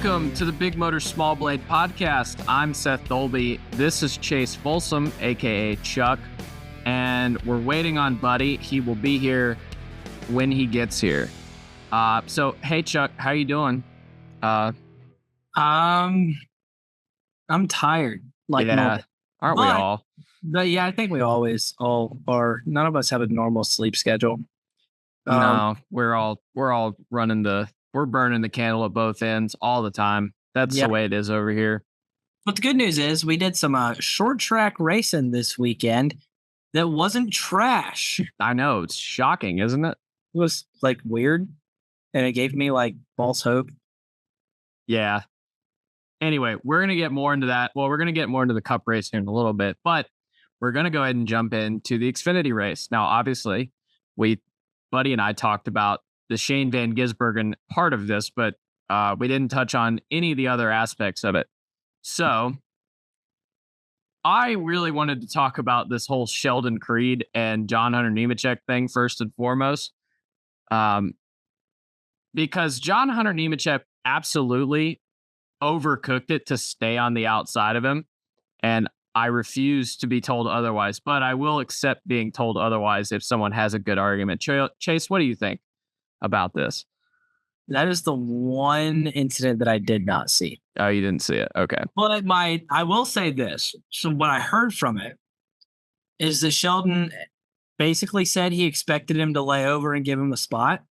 Welcome to the Big Motor Small Blade Podcast. I'm Seth Dolby. This is Chase Folsom, aka Chuck, and we're waiting on Buddy. He will be here when he gets here. So hey Chuck, how you doing? I'm tired. Like normal. Aren't we all? But yeah, I think we always all are. None of us have a normal sleep schedule. No, we're all we're burning the candle at both ends all the time. That's the way it is over here. But the good news is we did some short track racing this weekend that wasn't trash. I know, it's shocking, isn't it? It was like weird, and it gave me like false hope. Yeah. Anyway, we're going to get more into that. Well, we're going to get more into the Cup race here in a little bit, but we're going to go ahead and jump into the Xfinity race. Now, obviously, Buddy and I talked about the Shane Van Gisbergen part of this, but we didn't touch on any of the other aspects of it. So I really wanted to talk about this whole Sheldon Creed and John Hunter Nemechek thing first and foremost. Because John Hunter Nemechek absolutely overcooked it to stay on the outside of him. And I refuse to be told otherwise, but I will accept being told otherwise if someone has a good argument. Chase, what do you think about this? That is the one incident that I did not see. Oh, you didn't see it. Okay. Well, I will say this. So what I heard from it is that Sheldon basically said he expected him to lay over and give him a spot.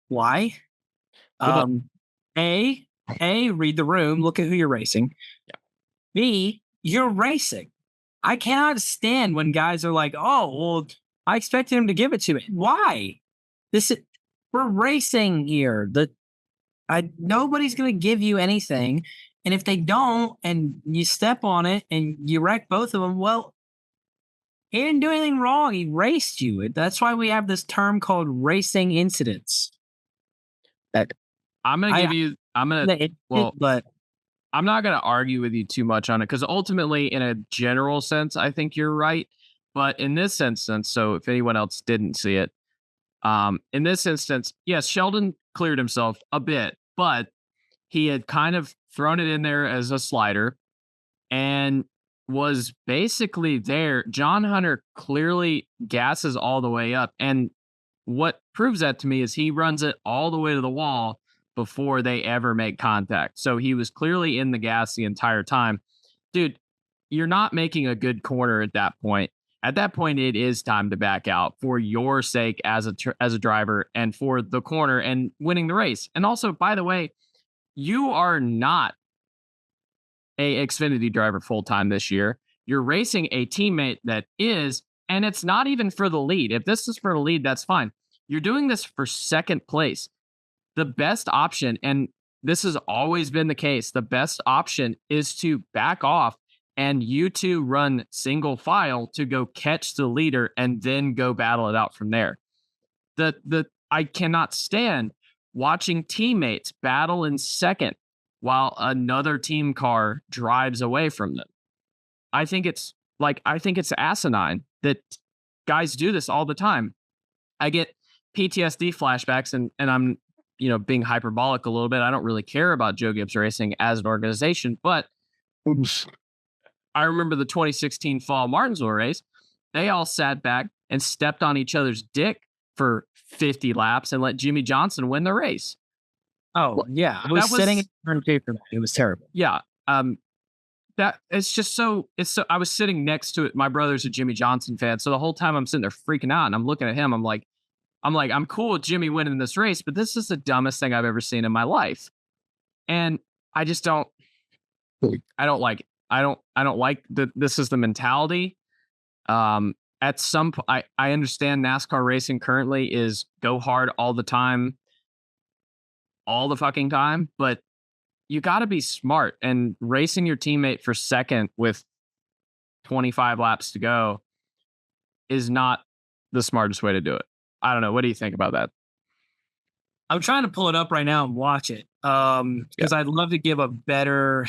Why? A, read the room. Look at who you're racing. Yeah. B, you're racing. I cannot stand when guys are like, oh, well, I expected him to give it to me. Why? We're racing here. Nobody's going to give you anything. And if they don't, and you step on it and you wreck both of them, well, he didn't do anything wrong. He raced you. That's why we have this term called racing incidents. But I'm not going to argue with you too much on it because ultimately, in a general sense, I think you're right. But in this instance, so if anyone else didn't see it, in this instance, yes, Sheldon cleared himself a bit, but he had kind of thrown it in there as a slider and was basically there. John Hunter clearly gasses all the way up. And what proves that to me is he runs it all the way to the wall before they ever make contact. So he was clearly in the gas the entire time. Dude, you're not making a good corner at that point. At that point, it is time to back out for your sake as a driver and for the corner and winning the race. And also, by the way, you are not a Xfinity driver full-time this year. You're racing a teammate that is, and it's not even for the lead. If this is for the lead, that's fine. You're doing this for second place. The best option, and this has always been the case, the best option is to back off and you two run single file to go catch the leader and then go battle it out from there. I cannot stand watching teammates battle in second while another team car drives away from them. I think it's asinine that guys do this all the time. I get PTSD flashbacks and I'm being hyperbolic a little bit. I don't really care about Joe Gibbs Racing as an organization, but I remember the 2016 Fall Martinsville race. They all sat back and stepped on each other's dick for 50 laps and let Jimmy Johnson win the race. Oh, yeah. I was sitting in turn two for that. It was terrible. Yeah. That it's just so I was sitting next to it. My brother's a Jimmy Johnson fan. So the whole time I'm sitting there freaking out and I'm looking at him. I'm like, I'm cool with Jimmy winning this race, but this is the dumbest thing I've ever seen in my life. And I just don't like it. I don't like that. This is the mentality. At some point, I understand NASCAR racing currently is go hard all the time, all the fucking time, but you got to be smart, and racing your teammate for second with 25 laps to go is not the smartest way to do it. I don't know. What do you think about that? I'm trying to pull it up right now and watch it. Because I'd love to give a better.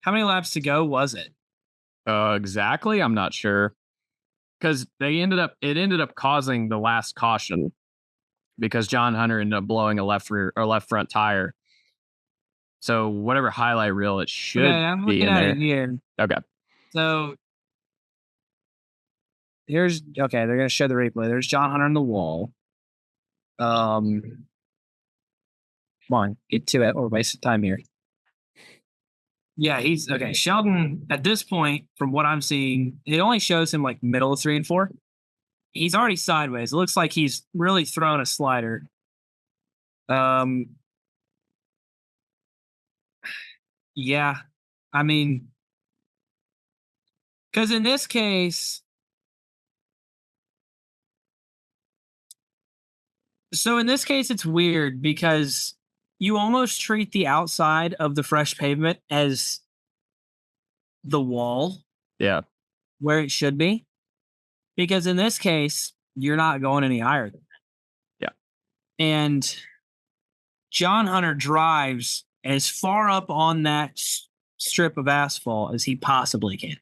How many laps to go was it? Exactly. I'm not sure. Because it ended up causing the last caution because John Hunter ended up blowing a left rear or left front tire. So whatever highlight reel it Okay, should I'm be looking in at it there. here. Okay. So here's okay. They're gonna show the replay. There's John Hunter on the wall. Come on, get to it or waste of time here. Yeah, he's okay. Sheldon, at this point, from what I'm seeing, it only shows him like middle of 3 and 4. He's already sideways. It looks like he's really throwing a slider. Um, yeah, I mean, because in this case, it's weird because you almost treat the outside of the fresh pavement as the wall Yeah. where it should be. Because in this case, you're not going any higher than Yeah. and John Hunter drives as far up on that strip of asphalt as he possibly can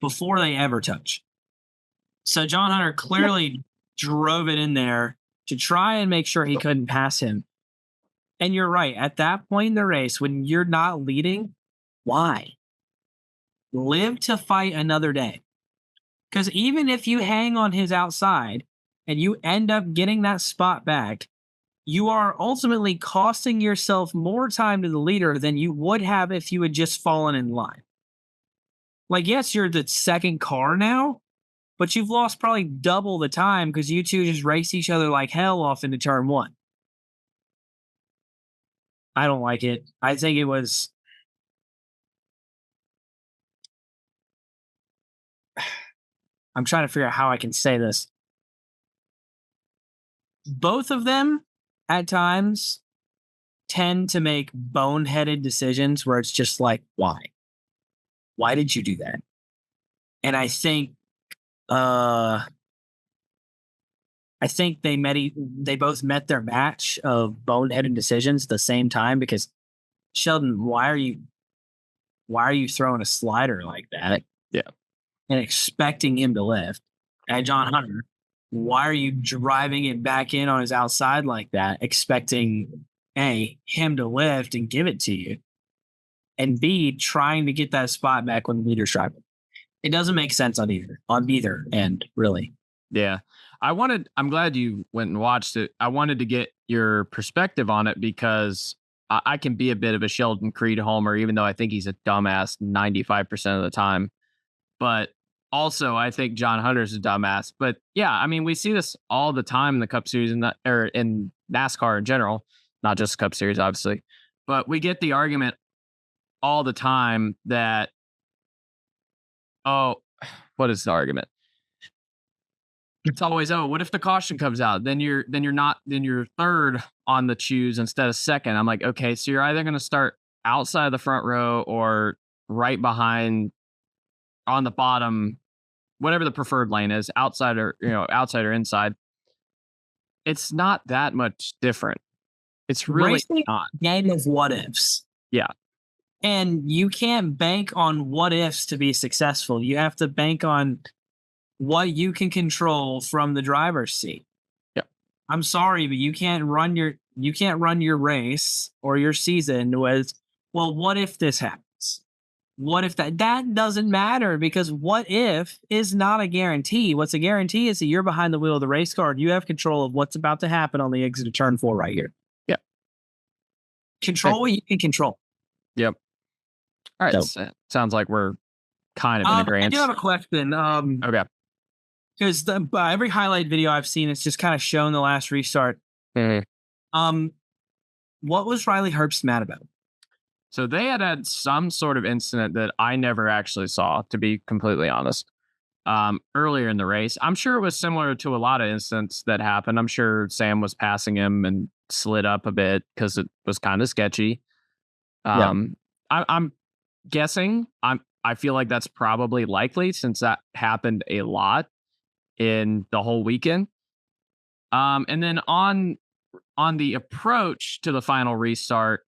before they ever touch. So John Hunter clearly drove it in there to try and make sure he couldn't pass him. And you're right. At that point in the race, when you're not leading, why? Live to fight another day. Because even if you hang on his outside and you end up getting that spot back, you are ultimately costing yourself more time to the leader than you would have if you had just fallen in line. Like, yes, you're the second car now, but you've lost probably double the time because you two just race each other like hell off into turn 1. I don't like it. I think it was. I'm trying to figure out how I can say this. Both of them at times tend to make boneheaded decisions where it's just like, why? Why did you do that? And I think they both met their match of boneheaded decisions at the same time because Sheldon, why are you throwing a slider like that? Yeah. And expecting him to lift? And John Hunter, why are you driving it back in on his outside like that, expecting A, him to lift and give it to you, and B, trying to get that spot back when the leader's driving? It doesn't make sense on either end, really. Yeah. I'm glad you went and watched it. I wanted to get your perspective on it because I can be a bit of a Sheldon Creed homer, even though I think he's a dumbass 95% of the time. But also, I think John Hunter's a dumbass. But yeah, I mean, we see this all the time in the Cup Series or in NASCAR in general, not just Cup Series, obviously. But we get the argument all the time that, oh, what is the argument? It's always, oh, what if the caution comes out? Then you're third on the choose instead of second. I'm like, okay, so you're either going to start outside the front row or right behind on the bottom, whatever the preferred lane is, outside or inside. It's not that much different. It's really Racing not. Game of what ifs. Yeah. And you can't bank on what ifs to be successful. You have to bank on what you can control from the driver's seat. Yeah. I'm sorry, but you can't run your race or your season with, well, what if this happens? What if that doesn't matter, because what if is not a guarantee. What's a guarantee is that you're behind the wheel of the race car and you have control of what's about to happen on the exit of turn 4 right here. Yeah. Control what you can control. Yep. All right. So, sounds like we're kind of in agreement. I do have a question. Okay. Because every highlight video I've seen, it's just kind of shown the last restart. Mm-hmm. What was Riley Herbst mad about? So they had some sort of incident that I never actually saw, to be completely honest. Earlier in the race, I'm sure it was similar to a lot of incidents that happened. I'm sure Sam was passing him and slid up a bit because it was kind of sketchy. I'm guessing. I feel like that's probably likely since that happened a lot in the whole weekend. And then on the approach to the final restart,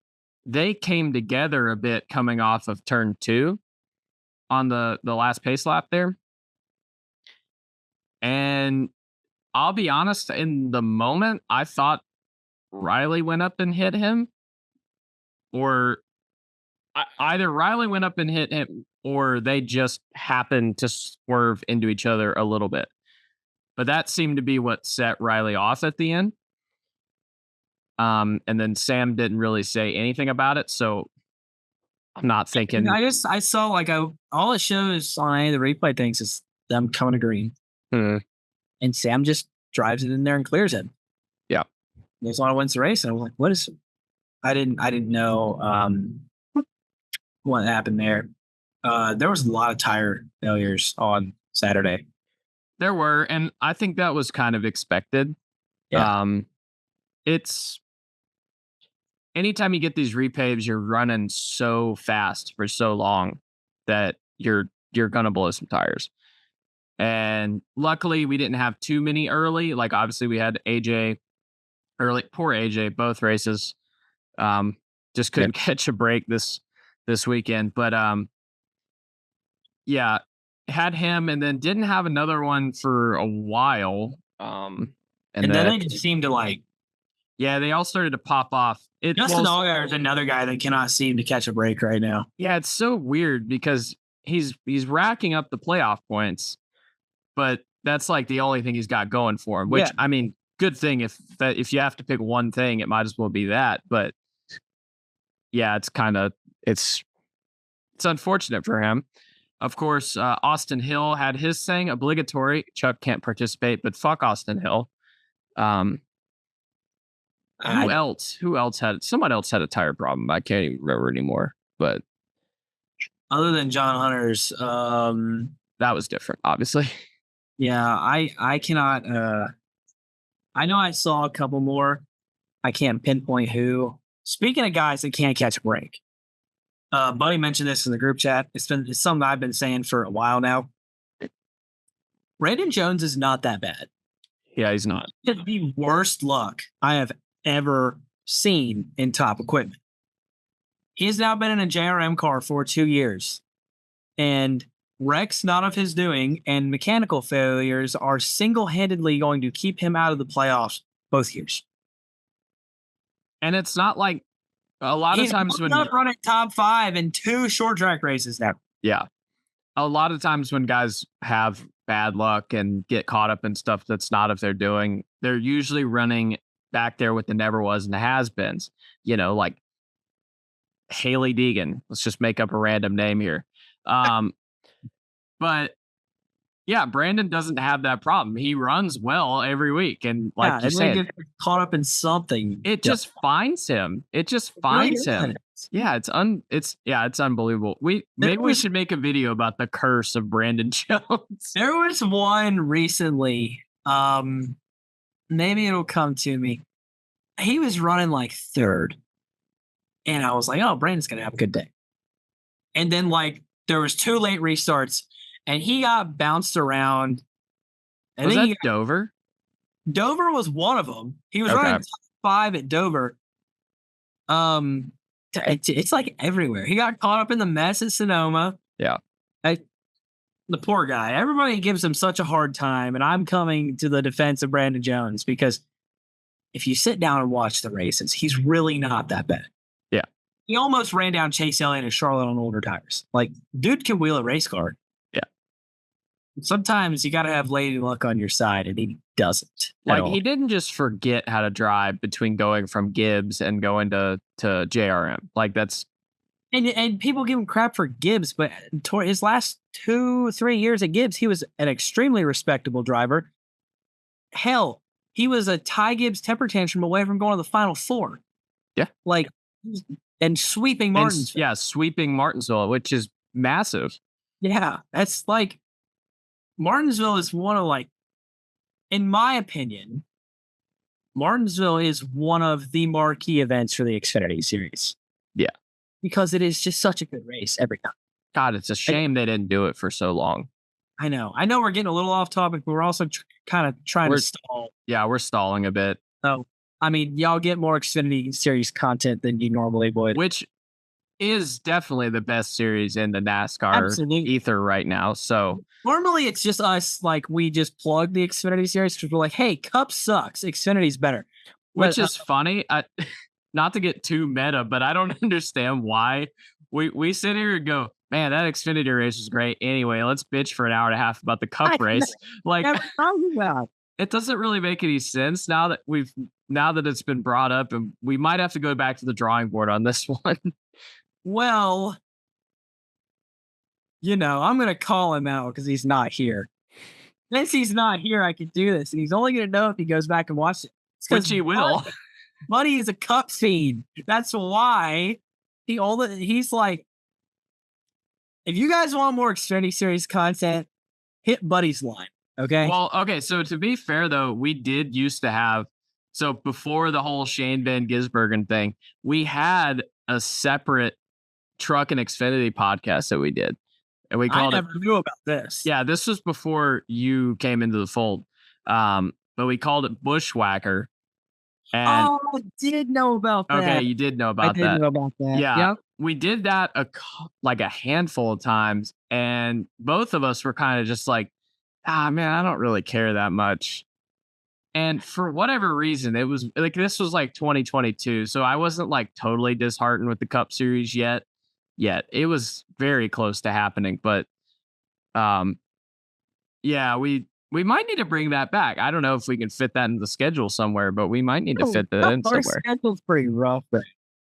they came together a bit coming off of turn 2 on the last pace lap there. And I'll be honest, in the moment, I thought Riley went up and hit him, or either Riley went up and hit him, or they just happened to swerve into each other a little bit. But that seemed to be what set Riley off at the end. And then Sam didn't really say anything about it, so I'm not thinking. I saw like all it shows on any of the replay things is them coming to green, Hmm. and Sam just drives it in there and clears it. Yeah, There's one wins the race, and I was like, "What is?" I didn't know what happened there. There was a lot of tire failures on Saturday. there were, and I think that was kind of expected. Yeah. It's anytime you get these repaves, you're running so fast for so long that you're gonna blow some tires. And luckily, we didn't have too many early. Like obviously, we had AJ early. Poor AJ, both races. Just couldn't catch a break this weekend. But yeah, had him, and then didn't have another one for a while. And then they just seemed to like. Yeah, they all started to pop off. Justin Allgaier is another guy that cannot seem to catch a break right now. Yeah, it's so weird because he's racking up the playoff points, but that's like the only thing he's got going for him. Which I mean, good thing if you have to pick one thing, it might as well be that. But yeah, it's unfortunate for him. Of course, Austin Hill had his thing obligatory. Chuck can't participate, but fuck Austin Hill. Who else? Someone else had a tire problem. I can't even remember anymore. But other than John Hunter's, that was different, obviously. Yeah, I cannot. I know I saw a couple more. I can't pinpoint who. Speaking of guys that can't catch a break, Buddy mentioned this in the group chat. It's something I've been saying for a while now. Brandon Jones is not that bad. Yeah, he's not. It's the worst luck I have ever seen in top equipment. He has now been in a JRM car for 2 years, and wrecks not of his doing and mechanical failures are single-handedly going to keep him out of the playoffs both years. And it's not like a lot of times when he's running top 5 in 2 short track races now. Yeah. A lot of times when guys have bad luck and get caught up in stuff that's not of their doing, they're usually running back there with the never was and the has-beens. You know, like Haley Deegan. Let's just make up a random name here. But yeah, Brandon doesn't have that problem. He runs well every week, and like you said, gets caught up in something. It just finds him. It just finds him. Yeah, it's unbelievable. Maybe we should make a video about the curse of Brandon Jones. There was one recently. Maybe it'll come to me. He was running like 3rd, and I was like, "Oh, Brandon's gonna have a good day." And then like there was 2 late restarts, and he got bounced around. And was that Dover? Dover was one of them. He was running top 5 at Dover. It's like everywhere. He got caught up in the mess at Sonoma. Yeah. The poor guy. Everybody gives him such a hard time, and I'm coming to the defense of Brandon Jones because if you sit down and watch the races, he's really not that bad. Yeah. He almost ran down Chase Elliott and Charlotte on older tires. Like, dude can wheel a race car. Yeah. Sometimes you got to have lady luck on your side, and he doesn't. Like, he didn't just forget how to drive between going from Gibbs and going to JRM. Like, that's... And people give him crap for Gibbs, but his last 2-3 years at Gibbs, he was an extremely respectable driver. Hell, he was a Ty Gibbs temper tantrum away from going to the Final Four. Yeah. Like, and sweeping Martinsville. Sweeping Martinsville, which is massive. Yeah, that's like, Martinsville is one of, like, in my opinion, Martinsville is one of the marquee events for the Xfinity Series. Yeah. Because it is just such a good race every time. God, it's a shame they didn't do it for so long. I know we're getting a little off topic, but we're also kind of trying to stall. Yeah, we're stalling a bit. So, I mean, y'all get more Xfinity Series content than you normally would. Which is definitely the best series in the NASCAR Absolutely. ether right now. So, Normally, it's just us, like, we just plug the Xfinity series because we're like, hey, Cup sucks. Xfinity's better. which But is funny. Not to get too meta, but I don't understand why we sit here and go, man, that Xfinity race was great. Anyway, let's bitch for an hour and a half about the Cup I race. Like, never talking about. it doesn't really make any sense now that it's been brought up, and we might have to go back to the drawing board on this one. Well, I'm going to call him out because he's not here. Since he's not here, I can do this. And he's only going to know if he goes back and watches it. It's Which he will. Buddy is a Cup fiend. That's why he's like, if you guys want more Xfinity Series content, hit Buddy's line. Okay. Well, okay. So to be fair, though, we did used to have, so before the whole Shane Van Gisbergen thing, we had a separate truck and Xfinity podcast that we did. And we I called never knew about this. Yeah, this was before you came into the fold. But we called it Bushwhacker. And Oh, I did know about that. okay, you did know I about did that. know about that. Yeah. Yep. We did that like a handful of times, and both of us were kind of just like, man, I don't really care that much. And for whatever reason, it was like this was like 2022, so I wasn't like totally disheartened with the Cup Series yet. It was very close to happening, but um, yeah, we might need to bring that back. I don't know if we can fit that in the schedule somewhere, but we might need to fit that in Our somewhere. schedule's pretty rough.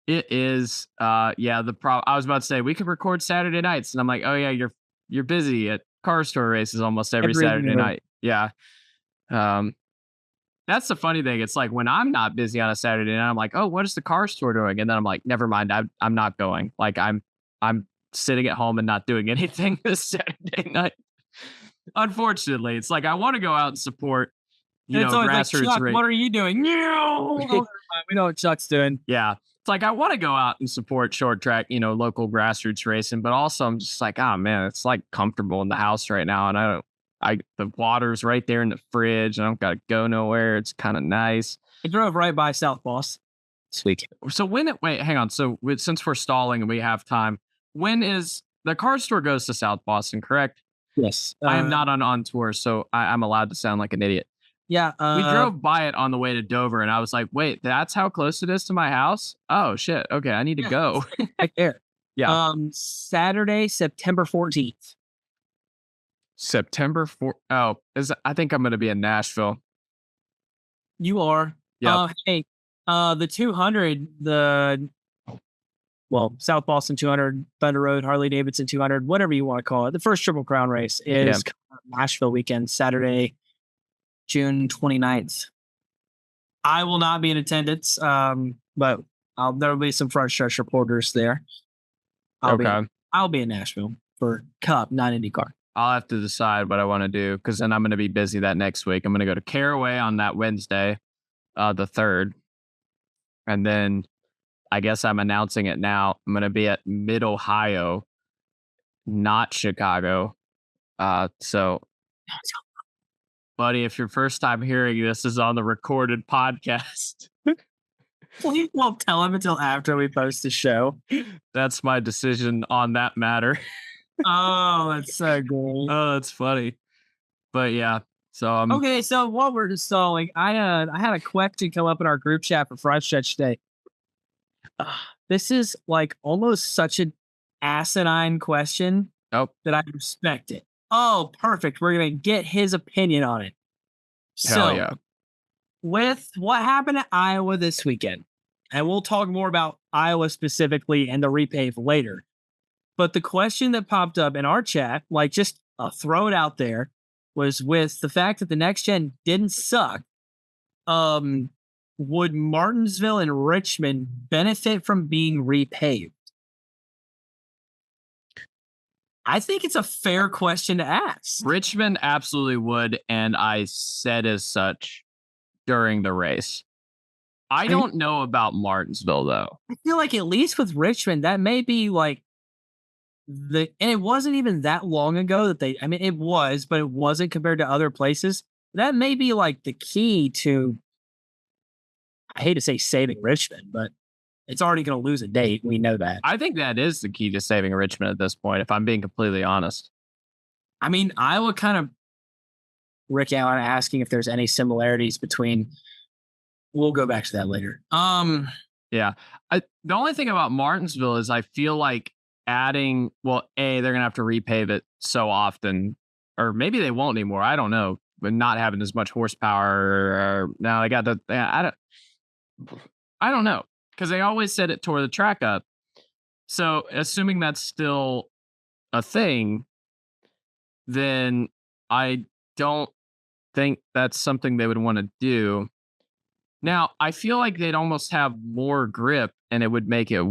It is. Yeah. I was about to say we could record Saturday nights, and I'm like, oh yeah, you're busy at car store races almost every Saturday year. night. Yeah. That's the funny thing. It's like when I'm not busy on a Saturday night, I'm like, oh, what is the car store doing? And then I'm like, never mind. I'm not going. Like I'm sitting at home and not doing anything this Saturday night. Unfortunately, it's like I want to go out and support, It's always like, grassroots Chuck, race. what are you doing? No. We know what Chuck's doing. Yeah. It's like I want to go out and support short track, local grassroots racing, but also I'm just like, oh man, it's like comfortable in the house right now. And the water's right there in the fridge. I don't gotta go nowhere. It's kind of nice. I drove right by South Boston this weekend. So wait, hang on. So since we're stalling and we have time, when is the car store goes to South Boston, correct? Yes. I am not on tour, so I'm allowed to sound like an idiot. Yeah. We drove by it on the way to Dover, and I was like, wait, that's how close it is to my house? Oh, shit. Okay, I need to go. Right there. Yeah. Saturday, September 14th. September 4th. Oh, I think I'm going to be in Nashville. You are. Yeah. Hey, the 200, South Boston 200, Thunder Road, Harley Davidson 200, whatever you want to call it. The first Triple Crown race is Nashville weekend, Saturday, June 29th. I will not be in attendance, but there will be some front stretch reporters there. I'll be in Nashville for Cup, not IndyCar. I'll have to decide what I want to do because then I'm going to be busy that next week. I'm going to go to Caraway on that Wednesday, the 3rd. And then I guess I'm announcing it now. I'm going to be at Mid-Ohio, not Chicago. So, buddy, if your first time hearing this is on the recorded podcast, Please won't tell him until after we post the show. That's my decision on that matter. Oh, that's so great. Oh, that's funny. But yeah, so okay. So while we're installing, I had a question come up in our group chat for Front Stretch today. This is like almost such an asinine question that I respect it. Oh, perfect. We're gonna get his opinion on it. Hell yeah. With what happened at Iowa this weekend, and we'll talk more about Iowa specifically and the repave later. But the question that popped up in our chat, like just throw it out there, was with the fact that the next gen didn't suck. Would Martinsville and Richmond benefit from being repaved? I think it's a fair question to ask. Richmond absolutely would, and I said as such during the race. I don't know about Martinsville though. I feel like at least with Richmond, that may be like and it wasn't even that long ago that it was, but it wasn't compared to other places. That may be like the key to, I hate to say saving Richmond, but it's already going to lose a date. We know that. I think that is the key to saving Richmond at this point, if I'm being completely honest. I mean, Iowa kind of Rick Allen asking if there's any similarities between. We'll go back to that later. Yeah. The only thing about Martinsville is I feel like adding, well, they're going to have to repave it so often, or maybe they won't anymore. I don't know. But not having as much horsepower. Or, now they got the, I don't know. Because they always said it tore the track up. So assuming that's still a thing, then I don't think that's something they would want to do. Now, I feel like they'd almost have more grip and it would make it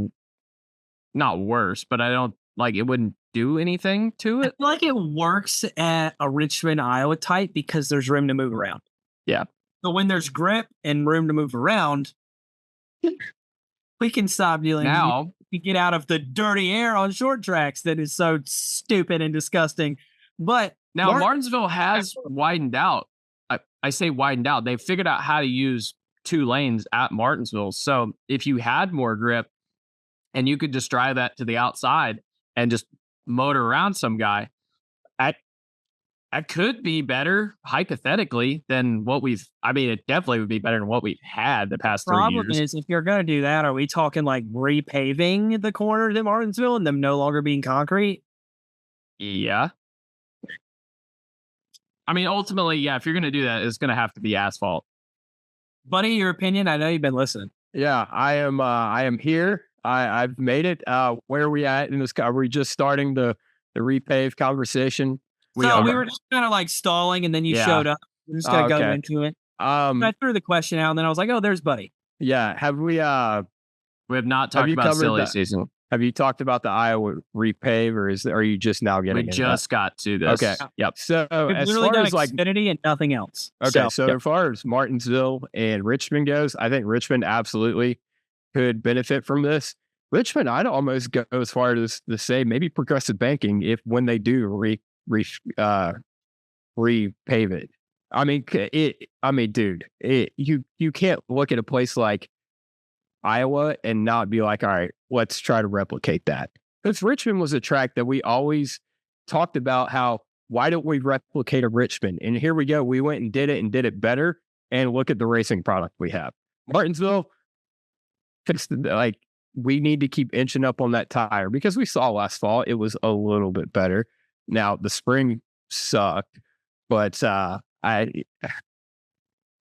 not worse, but I don't like it wouldn't do anything to I it. feel like it works at a Richmond, Iowa type because there's room to move around. Yeah. So when there's grip and room to move around, we can stop dealing. Now, we get out of the dirty air on short tracks that is so stupid and disgusting. But now Martinsville has widened out. I say widened out. They've figured out how to use 2 lanes at Martinsville. So if you had more grip and you could just drive that to the outside and just motor around some guy, that could be better hypothetically than what it definitely would be better than what we've had the past 3 years. Problem is, if you're going to do that, are we talking like repaving the corners at Martinsville and them no longer being concrete? Yeah. I mean, ultimately, yeah, if you're going to do that, it's going to have to be asphalt. Buddy, your opinion? I know you've been listening. Yeah, I am here. I've made it. Where are we at in this? Are we just starting the repave conversation? We were just kind of like stalling, and then you showed up. We're just gonna go into it. I threw the question out, and then I was like, "Oh, there's Buddy." Yeah, have we? We have not talked about silly season. Have you talked about the Iowa repave, or are you just now getting? We just got to this. Okay. Yep. So as far as like Xfinity and nothing else. Okay. So as far as Martinsville and Richmond goes, I think Richmond absolutely could benefit from this. Richmond, I'd almost go as far as to say maybe progressive banking when they do repave it. I mean, dude, you can't look at a place like Iowa and not be like, all right, let's try to replicate that. Because Richmond was a track that we always talked about why don't we replicate a Richmond? And here we go. We went and did it better. And look at the racing product we have. Martinsville, we need to keep inching up on that tire because we saw last fall it was a little bit better. Now the spring sucked, but I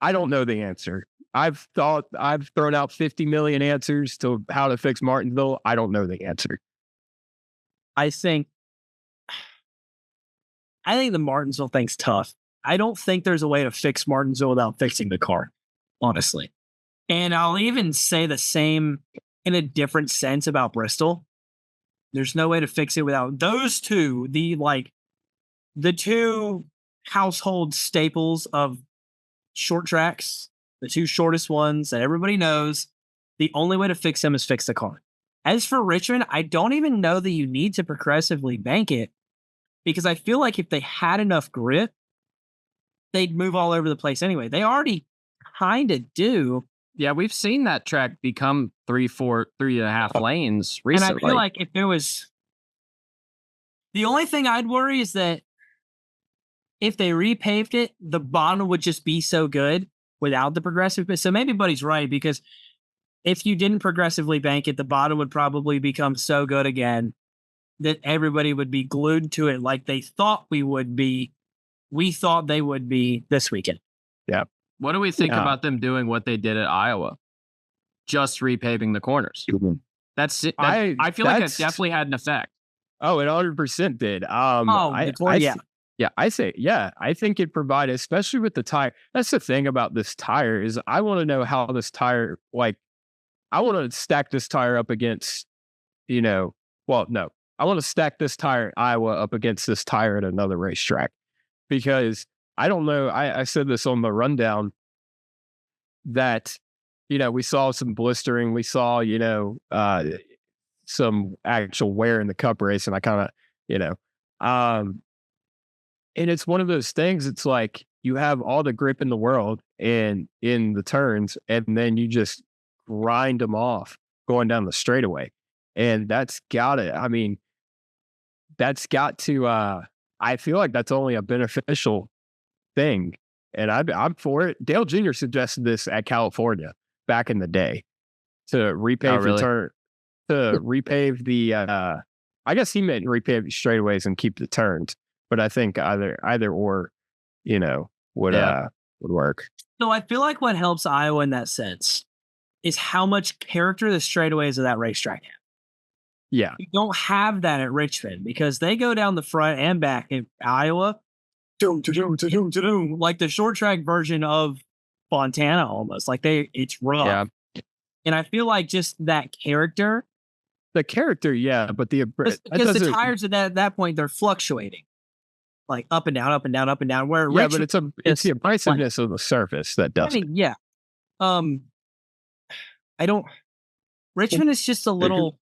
don't know the answer. I've thrown out 50 million answers to how to fix Martinsville. I don't know the answer. I think the Martinsville thing's tough. I don't think there's a way to fix Martinsville without fixing the car, honestly. And I'll even say the same in a different sense about Bristol. There's no way to fix it without those two, the two household staples of short tracks, the two shortest ones that everybody knows. The only way to fix them is fix the car. As for Richmond, I don't even know that you need to progressively bank it because I feel like if they had enough grip, they'd move all over the place anyway. They already kind of do. Yeah, we've seen that track become 3.5 lanes recently. And I feel like if there was... The only thing I'd worry is that if they repaved it, the bottom would just be so good without the progressive. So maybe Buddy's right, because if you didn't progressively bank it, the bottom would probably become so good again that everybody would be glued to it like they thought we would be. We thought they would be this weekend. Yeah. What do we think about them doing what they did at Iowa? Just repaving the corners. That's it. I feel like it definitely had an effect. Oh, it 100% did. I think it provided, especially with the tire. That's the thing about this tire is I want to know how this tire, I want to stack this tire up against, I want to stack this tire at Iowa up against this tire at another racetrack because I don't know. I said this on the rundown that, we saw some blistering. We saw, some actual wear in the cup race. And I kind of, and it's one of those things. It's like you have all the grip in the world and in the turns, and then you just grind them off going down the straightaway. And that's got to, I mean, that's got to, I feel like that's only a beneficial thing. And I'm for it. Dale Jr. suggested this at California back in the day to repave the turn, to repave the, I guess he meant repave the straightaways and keep the turns. But I think either or, you know, would work. So I feel like what helps Iowa in that sense is how much character the straightaways of that racetrack have. Yeah. You don't have that at Richmond because they go down the front and back in Iowa. Like the short track version of Fontana almost. Like it's rough. Yeah. And I feel like just that character. The character, yeah, but because the tires at that point, they're fluctuating. Like up and down, up and down, up and down. Where but it's the abrasiveness of the surface that does it. Yeah. Richmond is just a little.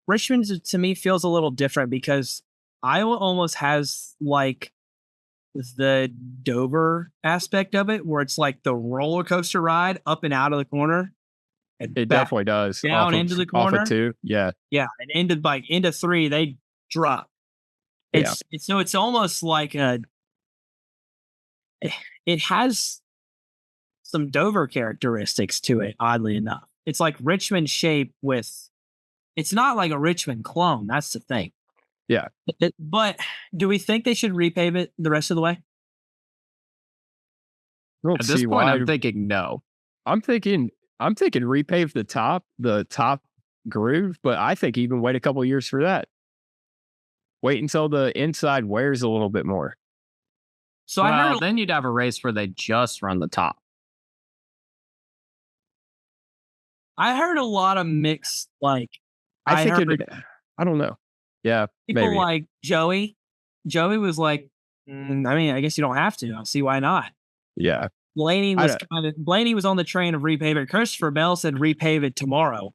Richmond to me feels a little different because Iowa almost has like the Dover aspect of it, where it's like the roller coaster ride up and out of the corner. And it definitely does. Down into the corner. Off of 2, yeah. Yeah, and into 3, they drop. So it's almost like it has some Dover characteristics to it, oddly enough. It's like Richmond shape with, it's not like a Richmond clone. That's the thing. Yeah. But do we think they should repave it the rest of the way? At this point, I'm thinking no. I'm thinking repave the top groove, but I think even wait a couple of years for that. Wait until the inside wears a little bit more. So then you'd have a race where they just run the top. I heard a lot of mixed, like, I don't know. Yeah, people maybe. Like Joey. Joey was like, I mean, I guess you don't have to. I see why not. Yeah. Blaney was on the train of repave it. Christopher Bell said repave it tomorrow.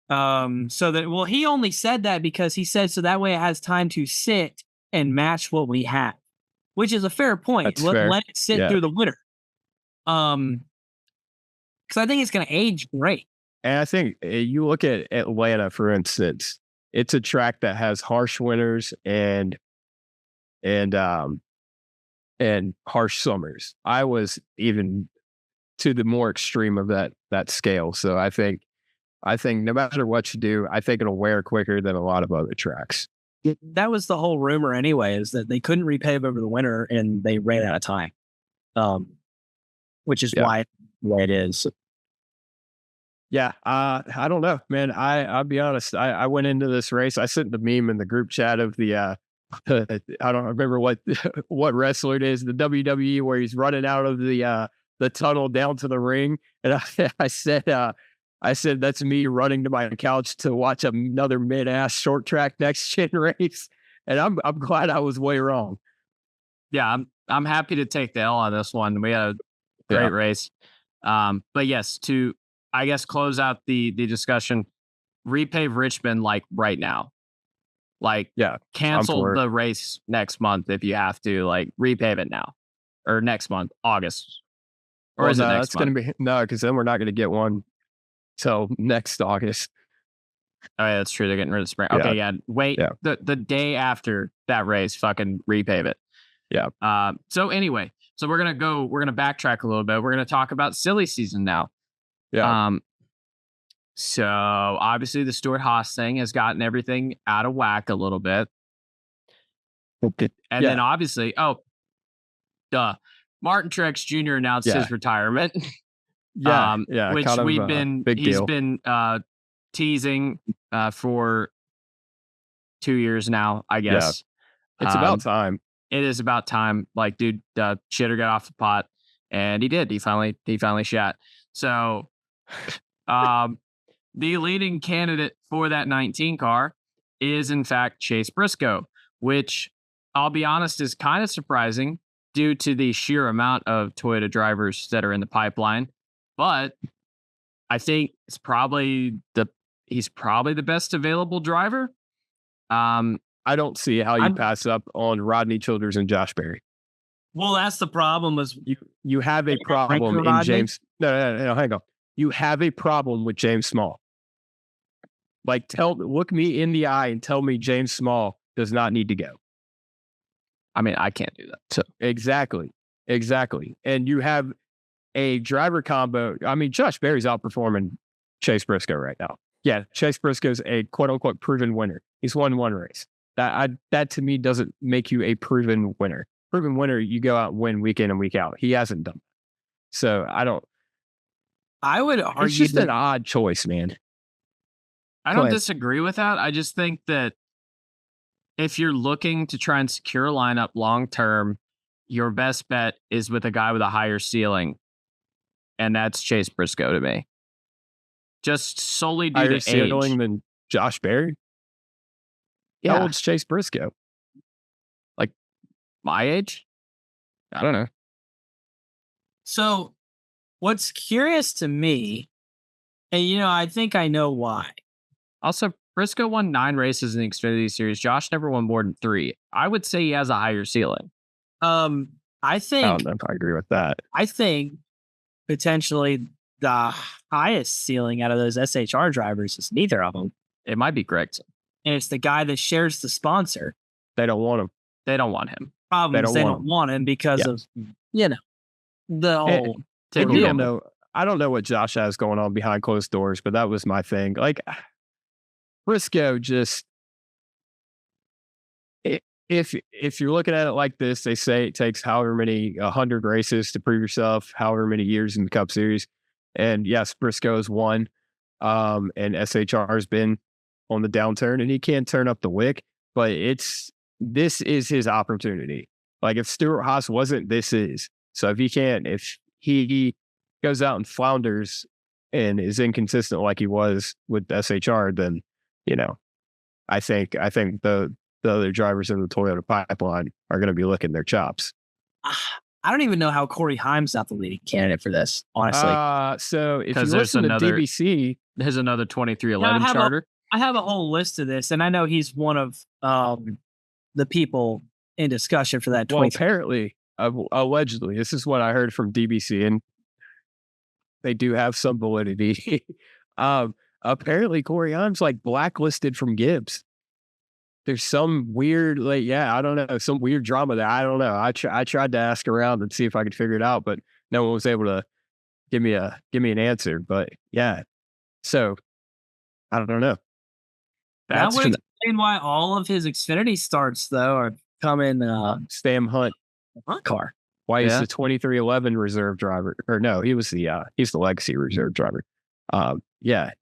He only said that because he said so that way it has time to sit and match what we have, which is a fair point. Let it sit through the winter. Because I think it's going to age great. And I think you look at Atlanta, for instance, it's a track that has harsh winters and harsh summers. I was even to the more extreme of that scale. So I think no matter what you do, I think it'll wear quicker than a lot of other tracks. That was the whole rumor anyway, is that they couldn't repave over the winter and they ran out of time. Which is why it is. Yeah, I don't know, man. I'll be honest. I went into this race. I sent the meme in the group chat of the I don't remember what wrestler it is, the WWE, where he's running out of the tunnel down to the ring, and I said that's me running to my couch to watch another mid-ass short track next gen race, and I'm glad I was way wrong. Yeah, I'm happy to take the L on this one. We had a great race, but yes, to I guess close out the discussion, repave Richmond like right now. Like, cancel the race next month if you have to. Like, repave it now, or next month, August, or is it next month? Going to be because then we're not going to get one till next August. Oh, yeah, that's true. They're getting rid of spring. Okay, wait. Yeah. The day after that race, fucking repave it. Yeah. So anyway, we're gonna backtrack a little bit. We're gonna talk about silly season now. Yeah. So obviously the Stuart Haas thing has gotten everything out of whack a little bit. And then obviously, Martin Truex Jr. announced his retirement. Which he's been teasing for 2 years now, I guess. Yeah. It's about time. It is about time. Like, dude, shitter got off the pot, and he did. He finally shot. So, the leading candidate for that 19 car is, in fact, Chase Briscoe, which I'll be honest is kind of surprising due to the sheer amount of Toyota drivers that are in the pipeline. But I think he's probably the best available driver. I don't see how you pass up on Rodney Childers and Josh Berry. Well, that's the problem. Is you have a problem in James? No, hang on. you have a problem with James Small. Like, look me in the eye and tell me James Small does not need to go. I mean, I can't do that. So Exactly. And you have a driver combo. I mean, Josh Berry's outperforming Chase Briscoe right now. Yeah, Chase Briscoe's a quote unquote proven winner. He's won one race. That to me doesn't make you a proven winner. Proven winner, you go out and win week in and week out. He hasn't done that. So I would argue it's just an odd choice, man. I don't disagree with that. I just think that if you're looking to try and secure a lineup long term, your best bet is with a guy with a higher ceiling, and that's Chase Briscoe to me. Just solely due Higher to ceiling age. than Josh Berry. Yeah, How old's Chase Briscoe? like my age. I don't know. So, what's curious to me, and I think I know why. Also, Briscoe won 9 races in the Xfinity Series. Josh never won more than 3. I would say he has a higher ceiling. I I think don't know if I agree with that. I think potentially the highest ceiling out of those SHR drivers is neither of them, It might be Gregson. and it's the guy that shares the sponsor. They don't want him. They don't want him. Problem is they want don't want him because of the whole. Tickle You him. don't know. I don't know what Josh has going on behind closed doors, but that was my thing. Like, Briscoe just, if you're looking at it like this, they say it takes however many 100 races to prove yourself, however many years in the Cup Series, and yes, Briscoe's won, and SHR has been on the downturn, and he can turn up the wick, but this is his opportunity. Like, if Stuart Haas wasn't, this is. So if he goes out and flounders and is inconsistent like he was with SHR, then I think the other drivers in the Toyota pipeline are going to be licking their chops. I don't even know how Corey Haim's not the leading candidate for this, honestly. So if you 'Cause there's listen another- to DBC, There's another 2311 Yeah, charter. I have a whole list of this, and I know he's one of the people in discussion for that. well, apparently, allegedly, this is what I heard from DBC, and they do have some validity. Apparently, Corey Haim's like blacklisted from Gibbs. There's some weird, I don't know, some weird drama there. I don't know. I tried to ask around and see if I could figure it out, but no one was able to give me an answer. But yeah, so I don't know. That would explain why all of his Xfinity starts, though, are coming Sam Hunt car. Why he's the 2311 reserve driver, or no, he's the legacy reserve driver. And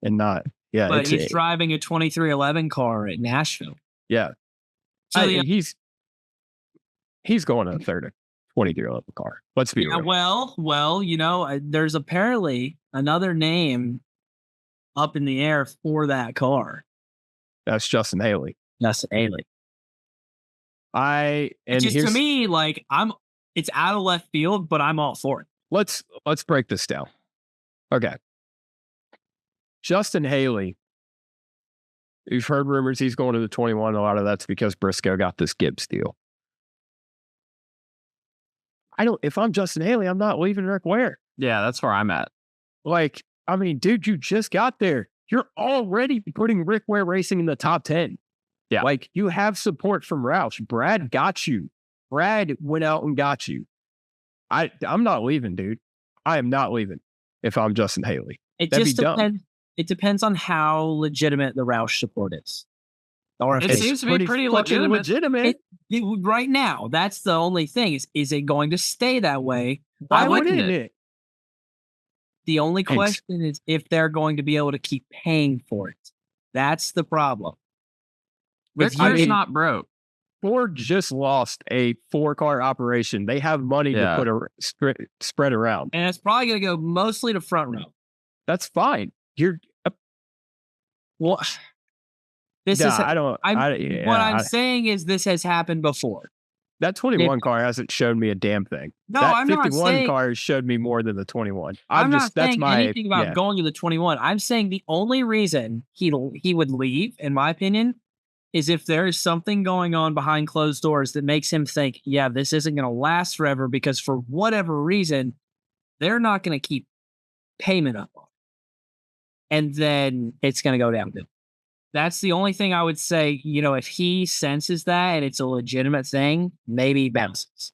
not But he's driving a 2311 car at Nashville. Yeah, So he's going to third 2311 car. Let's be real. Well, there's apparently another name up in the air for that car. That's Justin Haley. Justin Haley. To me, like, it's out of left field, but I'm all for it. Let's break this down. Okay. Justin Haley, you've heard rumors he's going to the 21. A lot of that's because Briscoe got this Gibbs deal. If I'm Justin Haley, I'm not leaving Rick Ware. Yeah, that's where I'm at. Like, I mean, dude, you just got there. You're already putting Rick Ware Racing in the top 10. Yeah. Like, you have support from Roush. Brad got you. Brad went out and got you. I'm not leaving, dude. I am not leaving if I'm Justin Haley. That'd just depends. It depends on how legitimate the Roush support is. Or if it seems to be pretty legitimate. Right now, that's the only thing. Is it going to stay that way? Why wouldn't it? The only question is if they're going to be able to keep paying for it. That's the problem. Rick Ware's not broke. Ford just lost a 4-car operation. They have money to put spread around. And it's probably going to go mostly to front row. That's fine. What I'm saying is this has happened before. That 21 car hasn't shown me a damn thing. No, that I'm not saying 51 car has showed me more than the 21. I'm not saying anything about going to the 21. I'm saying the only reason he would leave, in my opinion, is if there is something going on behind closed doors that makes him think, yeah, this isn't going to last forever because for whatever reason, they're not going to keep payment up on. and then it's going to go down. That's the only thing I would say. If he senses that and it's a legitimate thing, maybe he bounces.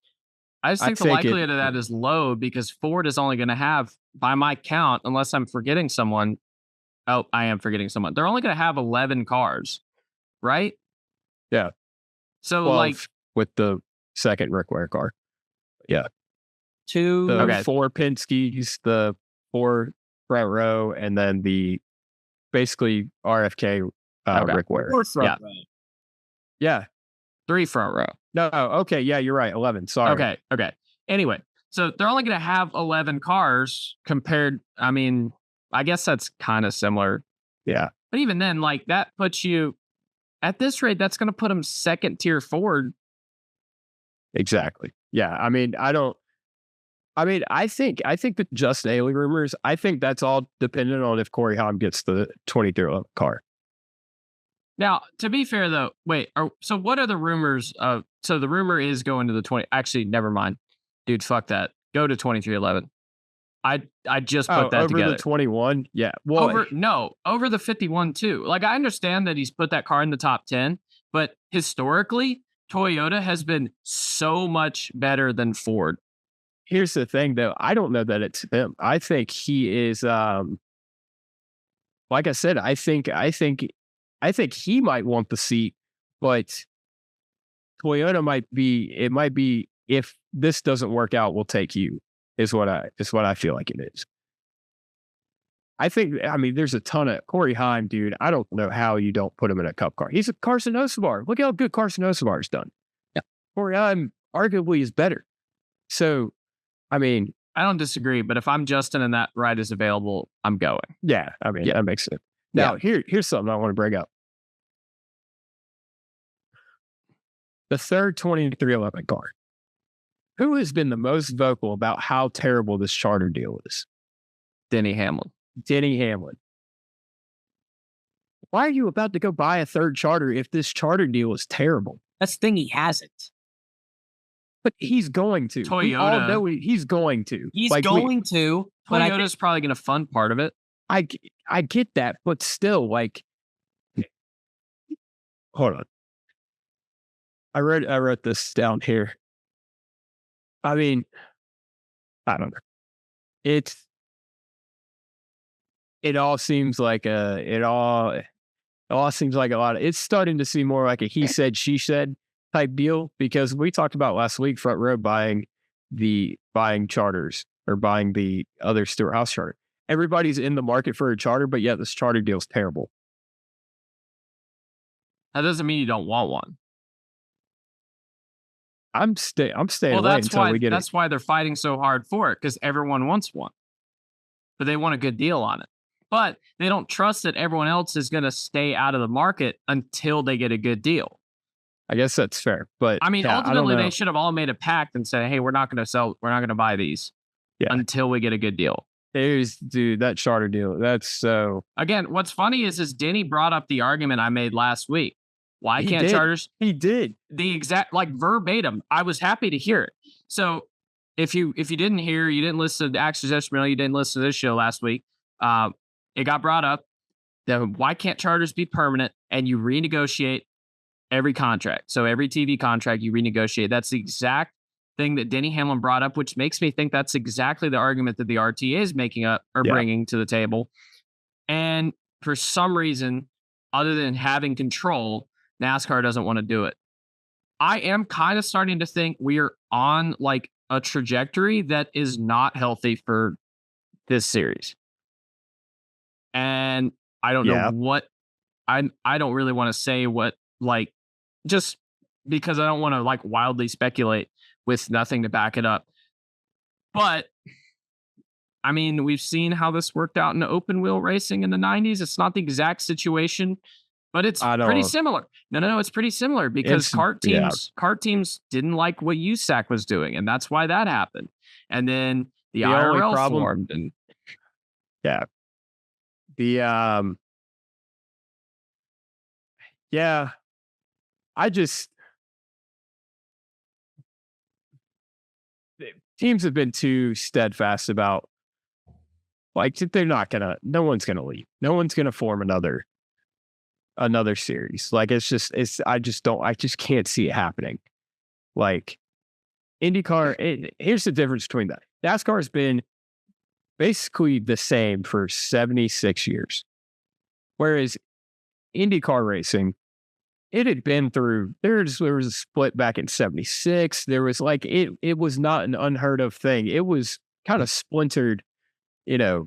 I just think the likelihood of that is low because Ford is only going to have, by my count, unless I'm forgetting someone. Oh, I am forgetting someone. They're only going to have 11 cars, right? Yeah. So like with the second Rick Ware car. Yeah. The 4 Penske's, the 4 front row, and then the basically RFK Rick Ware. 4 front row. Yeah. 3 front row. No, okay. Yeah, you're right. 11. Sorry. Okay. Anyway, so they're only going to have 11 cars compared. I mean, I guess that's kind of similar. Yeah. But even then, like that puts you at this rate, that's going to put them second tier Ford. Exactly. Yeah. I mean, I think the Justin Haley rumors, I think that's all dependent on if Corey Haim gets the 23 car. Now, to be fair though, so what are the rumors of? So the rumor is going to the 20. Actually, never mind, dude. Fuck that. Go to 2311. I just put that over together. The 21. Yeah. Well, over the 51 too. Like I understand that he's put that car in the top 10, but historically, Toyota has been so much better than Ford. Here's the thing though. I don't know that it's him. I think he is, like I said, I think he might want the seat, but Toyota might be, if this doesn't work out, we'll take you, is what I feel like it is. I mean, there's a ton of Corey Haim, dude. I don't know how you don't put him in a cup car. He's a Carson Osabar. Look how good Carson Osabar's done. Yeah. Corey Haim arguably is better. So, I mean, I don't disagree, but if I'm Justin and that ride is available, I'm going. Yeah. I mean, that makes sense. Now, here's something I want to bring up. The third 2311 car. Who has been the most vocal about how terrible this charter deal is? Denny Hamlin. Why are you about to go buy a third charter if this charter deal is terrible? That's the thing, he hasn't. But he's going to. Toyota. We all know he's going to. Toyota's probably going to fund part of it. I get that, but still, like, hold on. I wrote this down here. I mean, I don't know. It all seems like it all seems like a lot. It's starting to seem more like a he said, she said type deal, because we talked about last week, Front Row buying charters or buying the other Stewart House charter. Everybody's in the market for a charter, but yet this charter deal is terrible. That doesn't mean you don't want one. I'm staying away until we get it. That's why they're fighting so hard for it, because everyone wants one. But they want a good deal on it. But they don't trust that everyone else is going to stay out of the market until they get a good deal. I guess that's fair. But I mean, ultimately, they should have all made a pact and said, hey, we're not going to buy these until we get a good deal. Dude, that charter deal, that's so... Again, what's funny is Denny brought up the argument I made last week. Why can't charters? He did. The exact, like verbatim. I was happy to hear it. So if you didn't hear, you didn't listen to Access Esmeralda, you didn't listen to this show last week, it got brought up that why can't charters be permanent, and you renegotiate every contract. So every TV contract you renegotiate. That's the exact thing that Denny Hamlin brought up, which makes me think that's exactly the argument that the RTA is making up or bringing to the table. And for some reason, other than having control, NASCAR doesn't want to do it. I am kind of starting to think we are on like a trajectory that is not healthy for this series. And I don't know what I don't really want to say what, like, just because I don't want to like wildly speculate with nothing to back it up. But I mean, we've seen how this worked out in open wheel racing in the 90s. It's not the exact situation, but it's pretty similar. No, it's pretty similar because kart teams didn't like what USAC was doing, and that's why that happened. And then the IRL formed, and teams have been too steadfast about Like no one's gonna leave. No one's gonna form another series. Like I just can't see it happening. Like IndyCar, here's the difference between that. NASCAR has been basically the same for 76 years. Whereas IndyCar racing, it had been through, there was a split back in 76. There was like, it was not an unheard of thing. It was kind of splintered, you know,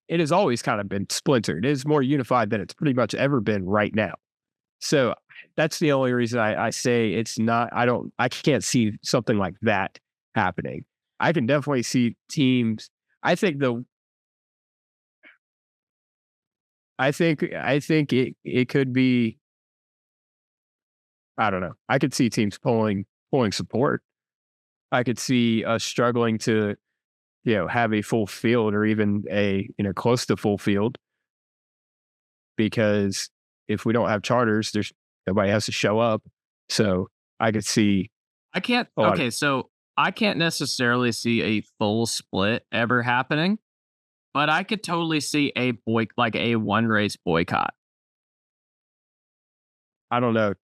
it has always kind of been splintered. It is more unified than it's pretty much ever been right now. So that's the only reason I say it's not, I can't see something like that happening. I can definitely see teams. I think it could be, I don't know. I could see teams pulling support. I could see us struggling to, have a full field or even close to full field, because if we don't have charters, there's nobody has to show up. So I could see. So I can't necessarily see a full split ever happening, but I could totally see a one race boycott. I don't know.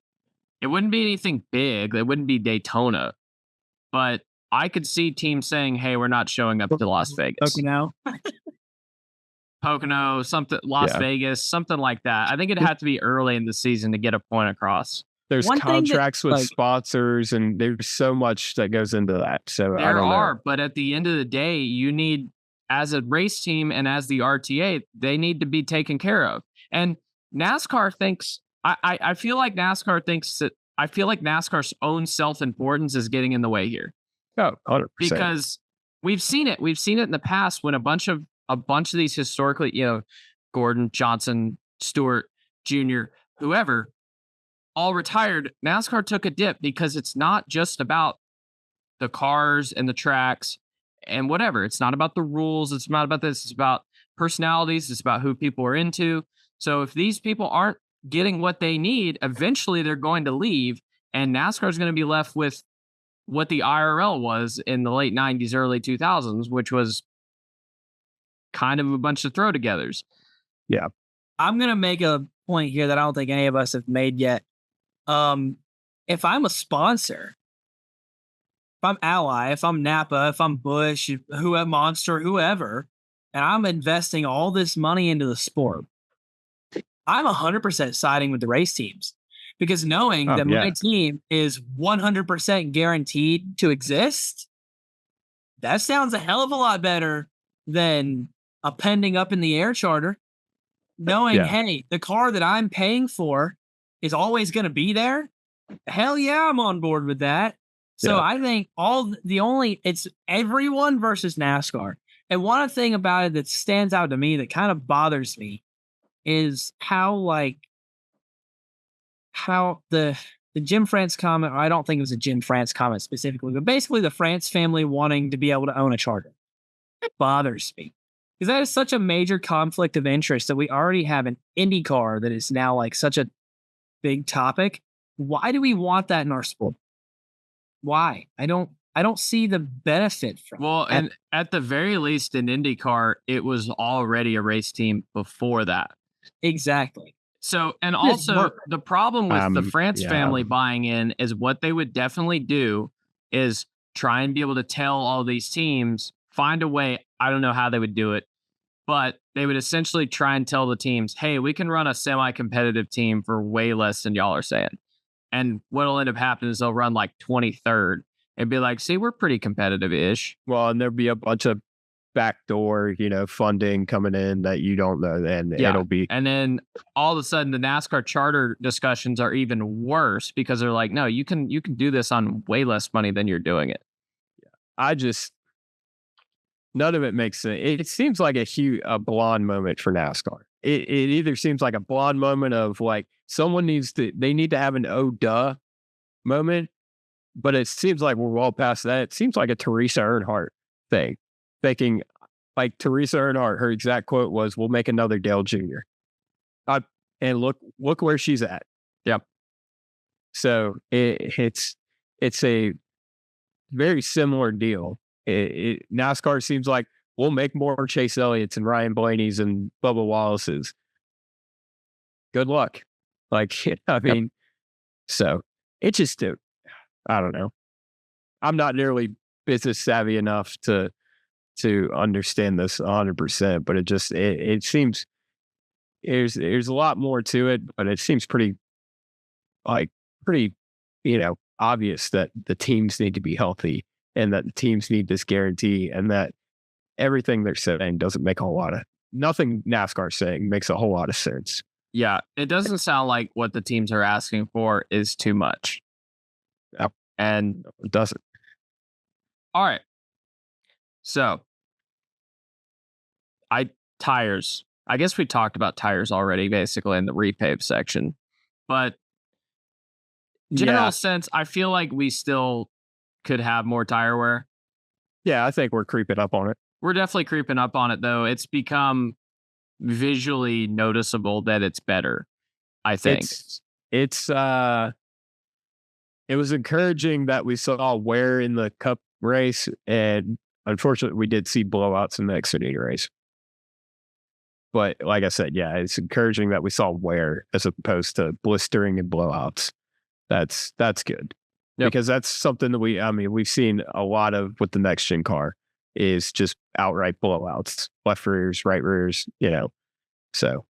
It wouldn't be anything big. It wouldn't be Daytona, but I could see teams saying, "Hey, we're not showing up to Las Vegas." Pocono, something, Las Vegas, something like that. I think it'd have to be early in the season to get a point across. There's contracts with sponsors, and there's so much that goes into that. So I don't know. But at the end of the day, you need, as a race team and as the RTA, they need to be taken care of. And NASCAR thinks, I feel like NASCAR thinks that, I feel like NASCAR's own self-importance is getting in the way here. Oh, 100%. Because we've seen it. We've seen it in the past when a bunch of these historically, Gordon, Johnson, Stewart, Jr., whoever, all retired. NASCAR took a dip because it's not just about the cars and the tracks and whatever. It's not about the rules. It's not about this. It's about personalities. It's about who people are into. So if these people aren't getting what they need, eventually they're going to leave, and NASCAR is going to be left with what the IRL was in the late 90s, early 2000s, which was kind of a bunch of throw-togethers. Yeah. I'm going to make a point here that I don't think any of us have made yet. If I'm a sponsor, if I'm Ally, if I'm Napa, if I'm Bush, whoever, Monster, whoever, and I'm investing all this money into the sport, I'm 100% siding with the race teams, because knowing that my team is 100% guaranteed to exist, that sounds a hell of a lot better than a pending up in the air charter. Knowing, hey, the car that I'm paying for is always going to be there. Hell yeah, I'm on board with that. So I think it's everyone versus NASCAR. And one thing about it that stands out to me that kind of bothers me is how the Jim France comment, or I don't think it was a Jim France comment specifically, but basically the France family wanting to be able to own a charter. It bothers me, because that is such a major conflict of interest that we already have an IndyCar that is now like such a big topic. Why do we want that in our sport? Why? I don't see the benefit from it. And at the very least in IndyCar, it was already a race team before that. Exactly. So, and also the problem with the France family buying in is what they would definitely do is try and be able to tell all these teams, find a way. I don't know how they would do it, but they would essentially try and tell the teams, hey, we can run a semi-competitive team for way less than y'all are saying. And what'll end up happening is they'll run like 23rd and be like, see, we're pretty competitive-ish. Well, and there'll be a bunch of backdoor, funding coming in that you don't know, and it'll be. And then all of a sudden, the NASCAR charter discussions are even worse because they're like, no, you can do this on way less money than you're doing it. None of it makes sense. It seems like a blonde moment for NASCAR. It either seems like a blonde moment of like someone they need to have an oh duh moment, but it seems like we're well past that. It seems like a Teresa Earnhardt thing. Thinking like Teresa Earnhardt, her exact quote was, "We'll make another Dale Jr." And look where she's at. Yep. So it's a very similar deal. NASCAR seems like, we'll make more Chase Elliott's and Ryan Blaney's and Bubba Wallace's. Good luck. Like, I mean, so it just, I don't know. I'm not nearly business savvy enough to understand this 100%, but it seems there's a lot more to it, but it seems pretty, obvious that the teams need to be healthy and that the teams need this guarantee, and that everything they're saying doesn't make a whole lot of, nothing NASCAR's saying makes a whole lot of sense. Yeah, it doesn't sound like what the teams are asking for is too much. No, and it doesn't. All right. So, tires. I guess we talked about tires already, basically in the repave section, but general sense, I feel like we still could have more tire wear. Yeah, I think we're creeping up on it. We're definitely creeping up on it, though. It's become visually noticeable that it's better. I think it was encouraging that we saw wear in the Cup race, and unfortunately, we did see blowouts in the Xfinity race. But like I said, yeah, it's encouraging that we saw wear as opposed to blistering and blowouts. That's good. Yep. Because that's something that we've seen a lot of with the next gen car is just outright blowouts, left rears, right rears, So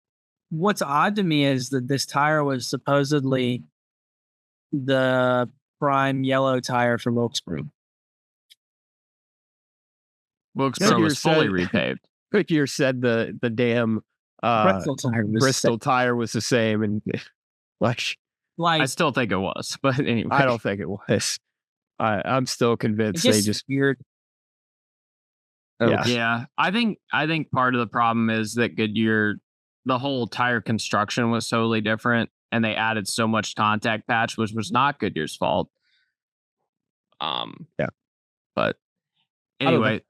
what's odd to me is that this tire was supposedly the prime yellow tire for Wilkesboro. Wilkesboro was fully repaved. Goodyear said the damn Bristol tire was the same, and like I still think it was, but anyway, I don't think it was. I'm still convinced they just weird. Yeah. I think part of the problem is that Goodyear, the whole tire construction was totally different, and they added so much contact patch, which was not Goodyear's fault. But anyway,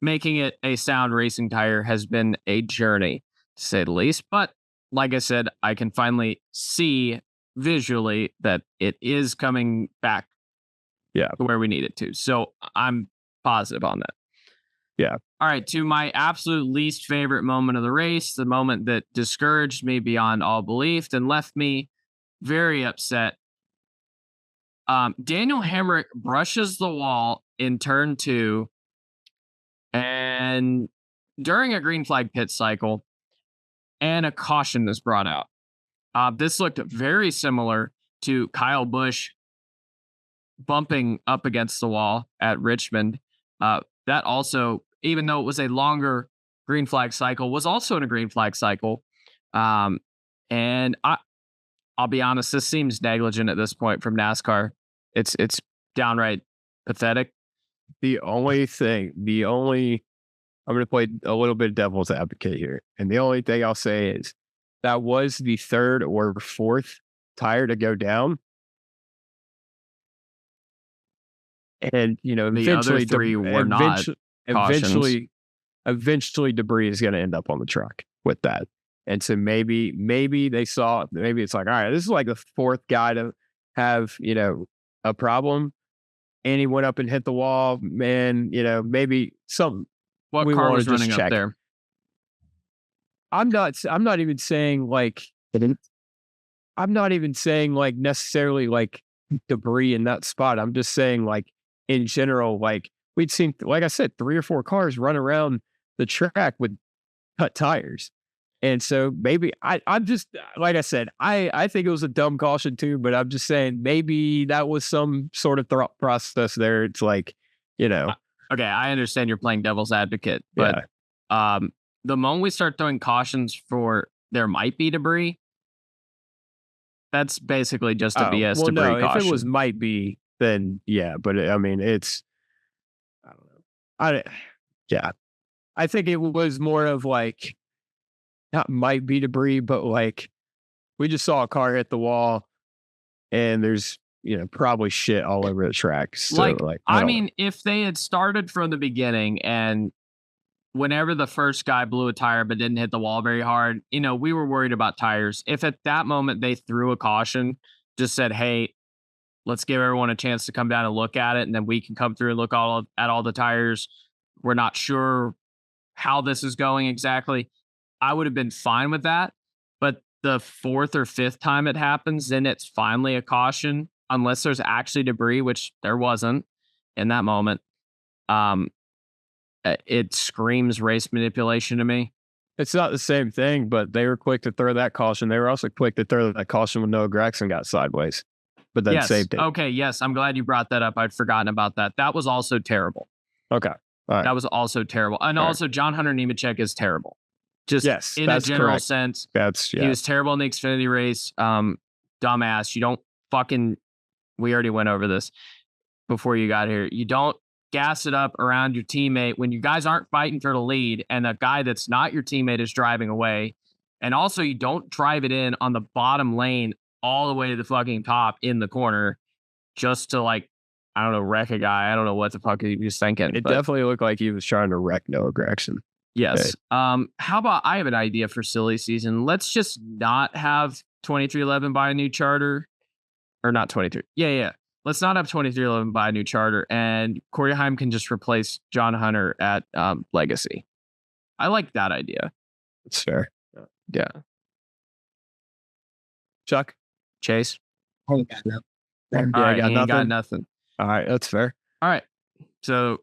making it a sound racing tire has been a journey, to say the least. But like I said, I can finally see visually that it is coming back to where we need it to. So I'm positive on that. Yeah. All right. To my absolute least favorite moment of the race, the moment that discouraged me beyond all belief and left me very upset. Daniel Hemrick brushes the wall in turn 2, and during a green flag pit cycle, and a caution is brought out. This looked very similar to Kyle Busch bumping up against the wall at Richmond. That also, even though it was a longer green flag cycle, was also in a green flag cycle. And I'll be honest, this seems negligent at this point from NASCAR. It's downright pathetic. I'm going to play a little bit of devil's advocate here. And the only thing I'll say is that was the 3rd or 4th tire to go down. And, the other 3 were not cautions. Eventually debris is going to end up on the truck with that. And so maybe it's like, all right, this is like the 4th guy to have, a problem. And he went up and hit the wall, man, maybe something. What car was running up there? I'm not even saying like necessarily like debris in that spot. I'm just saying like in general, like we'd seen, like I said, 3 or 4 cars run around the track with cut tires. And so maybe I'm just, like I said, I think it was a dumb caution too, but I'm just saying maybe that was some sort of thought process there. It's like, okay, I understand you're playing devil's advocate, but the moment we start throwing cautions for there might be debris, that's basically just a BS debris caution. If it was might be, then yeah, but I mean, it's, I don't know. I think it was more of like, not might be debris, but like we just saw a car hit the wall and there's, probably shit all over the track. So I mean, if they had started from the beginning and whenever the first guy blew a tire but didn't hit the wall very hard, we were worried about tires. If at that moment they threw a caution, just said, hey, let's give everyone a chance to come down and look at it, and then we can come through and look at all the tires. We're not sure how this is going exactly, I would have been fine with that. But the fourth or fifth time it happens, then it's finally a caution, unless there's actually debris, which there wasn't in that moment. It screams race manipulation to me. It's not the same thing, but they were quick to throw that caution. They were also quick to throw that caution when Noah Gragson got sideways, but then Yes. saved it. Okay. Yes. I'm glad you brought that up. I'd forgotten about that. That was also terrible. Okay. All right. That was also terrible. And All right. also, John Hunter Nemechek is terrible. Just Yes, in a that's general correct. sense. He He was terrible in the Xfinity race. Dumbass. You don't fucking, we already went over this before you got here. You don't gas it up around your teammate when you guys aren't fighting for the lead and the guy that's not your teammate is driving away. And also, you don't drive it in on the bottom lane all the way to the fucking top in the corner just to, like, I don't know, wreck a guy. I don't know what the fuck he was thinking. It but definitely looked like he was trying to wreck Noah Gragson. yes. How about, I have an idea for silly season. Let's just not have 2311 buy a new charter, or not 23. Yeah. Let's not have 2311 buy a new charter, and Corey Heim can just replace John Hunter at Legacy. I like that idea. It's fair. Yeah. Chuck? Chase? I ain't got nothing. All Yeah, right, got he ain't got nothing? nothing. All right, that's fair. All right. So,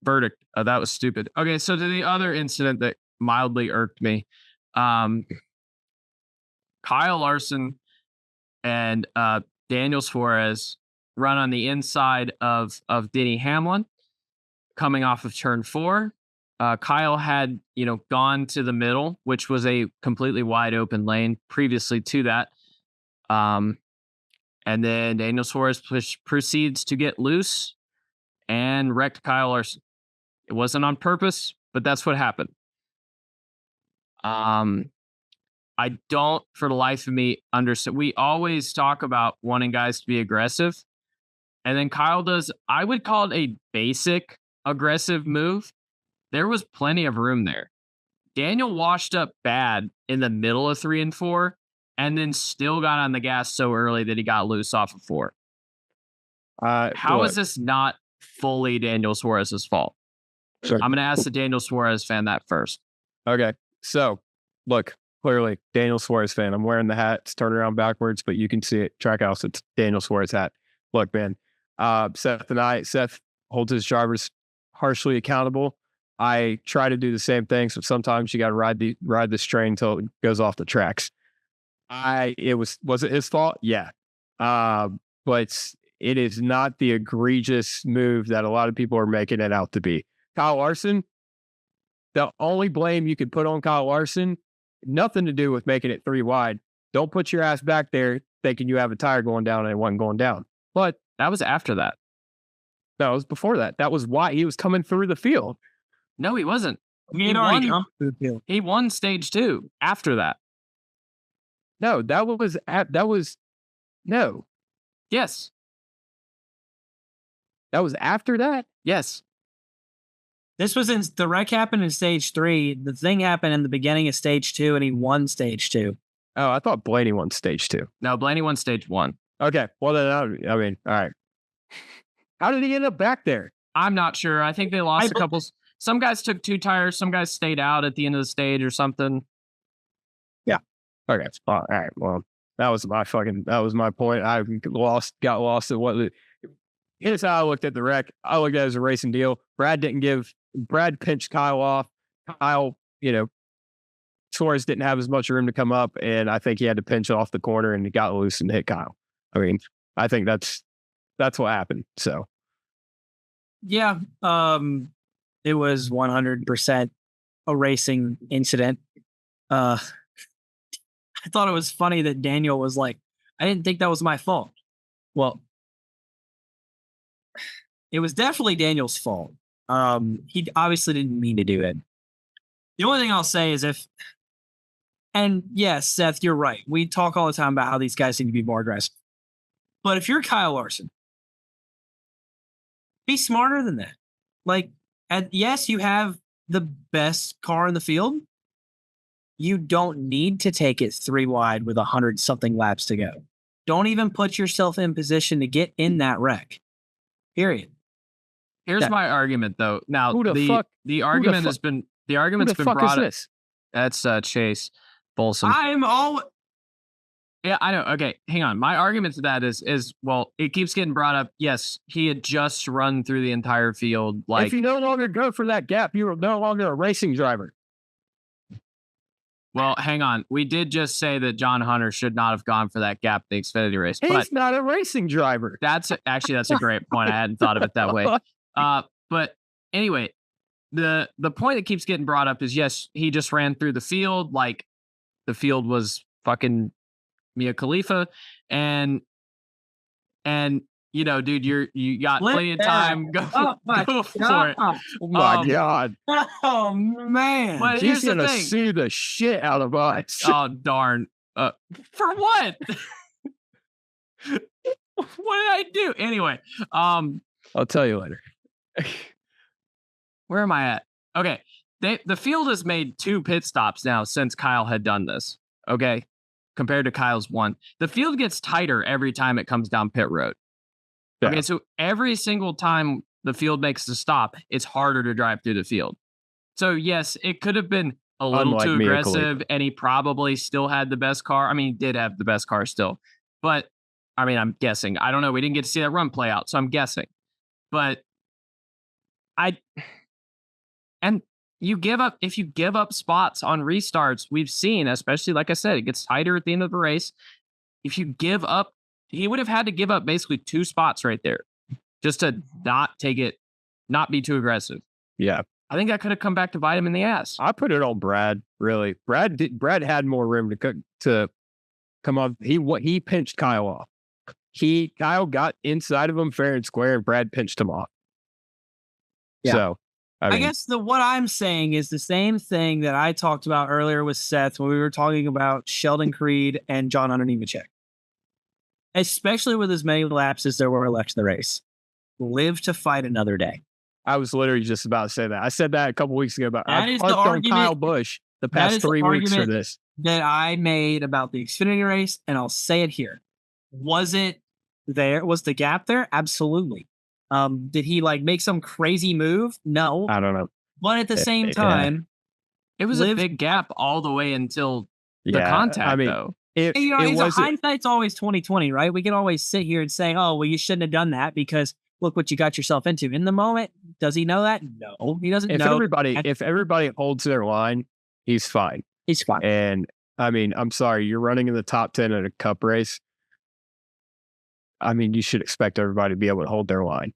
verdict. That was stupid. Okay, so to the other incident that mildly irked me, Kyle Larson and Daniel Suarez run on the inside of Denny Hamlin coming off of turn 4. Kyle had, gone to the middle, which was a completely wide open lane previously to that. And then Daniel Suarez proceeds to get loose and wrecked Kyle Larson. It wasn't on purpose, but that's what happened. I don't, for the life of me, understand. We always talk about wanting guys to be aggressive. And then Kyle does, I would call it a basic aggressive move. There was plenty of room there. Daniel washed up bad in the middle of 3 and 4, and then still got on the gas so early that he got loose off of 4. How is this not fully Daniel Suarez's fault? Sure. I'm going to ask the Daniel Suarez fan that first. Okay. So, look, clearly, Daniel Suarez fan. I'm wearing the hat. It's turned around backwards, but you can see it. Trackhouse, it's Daniel Suarez hat. Look, man, Seth holds his drivers harshly accountable. I try to do the same thing. So sometimes you got to ride this train until it goes off the tracks. Was it his fault? Yeah. But it is not the egregious move that a lot of people are making it out to be. Kyle Larson, the only blame you could put on Kyle Larson, nothing to do with making it 3 wide. Don't put your ass back there thinking you have a tire going down and it wasn't going down. But that was after that. No, it was before that. That was why he was coming through the field. No, he wasn't. He won stage 2 after that. No, no. Yes. That was after that? Yes. This was the wreck happened in stage 3. The thing happened in the beginning of stage 2, and he won stage 2. Oh, I thought Blaney won stage 2. No, Blaney won stage 1. Okay. Well, then, I mean, all right. How did he end up back there? I'm not sure. I think they lost a couple. Some guys took 2 tires. Some guys stayed out at the end of the stage or something. Yeah. Okay. All right. Well, that was my point. I got lost at what. Here's how I looked at the wreck. I looked at it as a racing deal. Brad pinched Kyle off. Kyle, Suarez didn't have as much room to come up, and I think he had to pinch off the corner, and he got loose and hit Kyle. I mean, I think that's what happened. So, yeah, it was 100% a racing incident. I thought it was funny that Daniel was like, I didn't think that was my fault. Well, it was definitely Daniel's fault. He obviously didn't mean to do it. The only thing I'll say is and yes, Seth, you're right. We talk all the time about how these guys need to be more aggressive. But if you're Kyle Larson, be smarter than that. Like, yes, you have the best car in the field. You don't need to take it 3 wide with 100-something laps to go. Don't even put yourself in position to get in that wreck. Period. Here's my argument, though. Now, the argument has been the Who argument's the been fuck is brought up. this? That's Chase Bolson. I'm all. Yeah, I know. Okay, hang on. My argument to that is well, it keeps getting brought up. Yes, he had just run through the entire field. Like, If you no longer go for that gap, you are no longer a racing driver. well, hang on. We did just say that John Hunter should not have gone for that gap in the Xfinity race, He's but not a racing driver. that's a great point. I hadn't thought of it that way. But anyway, the point that keeps getting brought up is yes, he just ran through the field like the field was fucking Mia Khalifa, and you know, dude, you got plenty of time. Go for it. Oh my God. Oh man. But He's here's the gonna thing. sue the shit out of us. Oh darn! For what? What did I do? Anyway, I'll tell you later. where am I at? Okay, the field has made 2 pit stops now since Kyle had done this. Okay, compared to Kyle's 1, the field gets tighter every time it comes down pit road. Yeah. Okay, so every single time the field makes a stop, it's harder to drive through the field. So yes, it could have been a little Unlike too Mia aggressive, Khalifa. and he probably still had the best car. I mean, he did have the best car still, but I mean, I'm guessing. I don't know. We didn't get to see that run play out, so I'm guessing. But you give up if you give up spots on restarts. We've seen, especially like I said, it gets tighter at the end of the race. If you give up, he would have had to give up basically 2 spots right there just to not be too aggressive. Yeah. I think that could have come back to bite him in the ass. I put it on Brad, really. Brad had more room to come up. He pinched Kyle off. Kyle got inside of him fair and square, and Brad pinched him off. Yeah. So I mean, guess what I'm saying is the same thing that I talked about earlier with Seth when we were talking about Sheldon Creed and John Hunter Nemechek. Especially with as many laps as there were left in the race. Live to fight another day. I was literally just about to say that. I said that a couple weeks ago, but That I is the harped on argument- Kyle Busch the that past is the 3 weeks for argument this. That I made about the Xfinity race, and I'll say it here. Was it there? Was the gap there? Absolutely. Did he like make some crazy move? No. I don't know. But at the same yeah. time, It was a big gap all the way until the contact, I mean, though. it was hindsight's always 2020, right? We can always sit here and say, "Oh, well, you shouldn't have done that because look what you got yourself into." In the moment, does he know that? No, he doesn't know. If everybody holds their line, he's fine. He's fine. And I mean, I'm sorry, you're running in the top 10 at a cup race. I mean, you should expect everybody to be able to hold their line.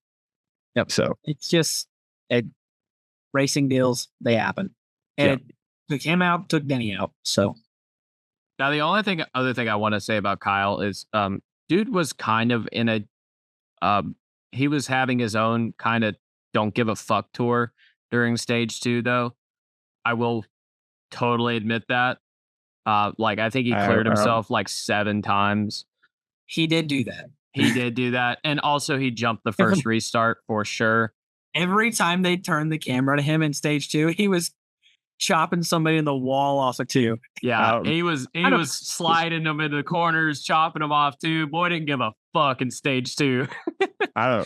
Yep. So it's just racing deals, they happen. And it took him out, took Denny out. So now the only other thing I want to say about Kyle is dude was kind of in a he was having his own kind of don't give a fuck tour during stage 2, though. I will totally admit that. Like I think he cleared himself like 7 times. He did do that. He did do that. And also he jumped the first restart for sure. Every time they turned the camera to him in stage 2, he was chopping somebody in the wall off of 2. Yeah, he was sliding them into the corners, chopping them off too. Boy didn't give a fuck in stage 2. I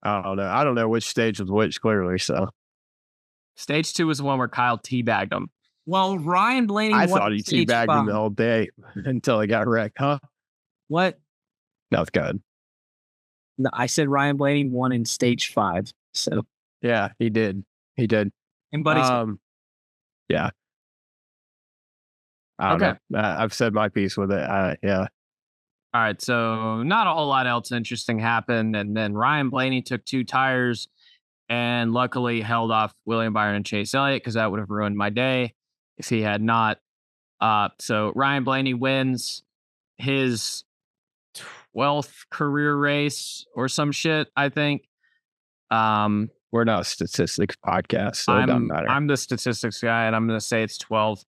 don't know. I don't know which stage was which clearly. So stage 2 was the one where Kyle teabagged him. Well, Ryan Blaney. I thought he teabagged him the whole day until he got wrecked. Huh? What? No, it's good. No, I said Ryan Blaney won in stage 5. So yeah, he did. And Buddy's yeah. I don't know. I've said my piece with it. Yeah. All right, so not a whole lot else interesting happened, and then Ryan Blaney took 2 tires, and luckily held off William Byron and Chase Elliott because that would have ruined my day if he had not. So Ryan Blaney wins his 12th career race or some shit, I think. We're not a statistics podcast, so it doesn't matter. I'm the statistics guy, and I'm going to say it's 12.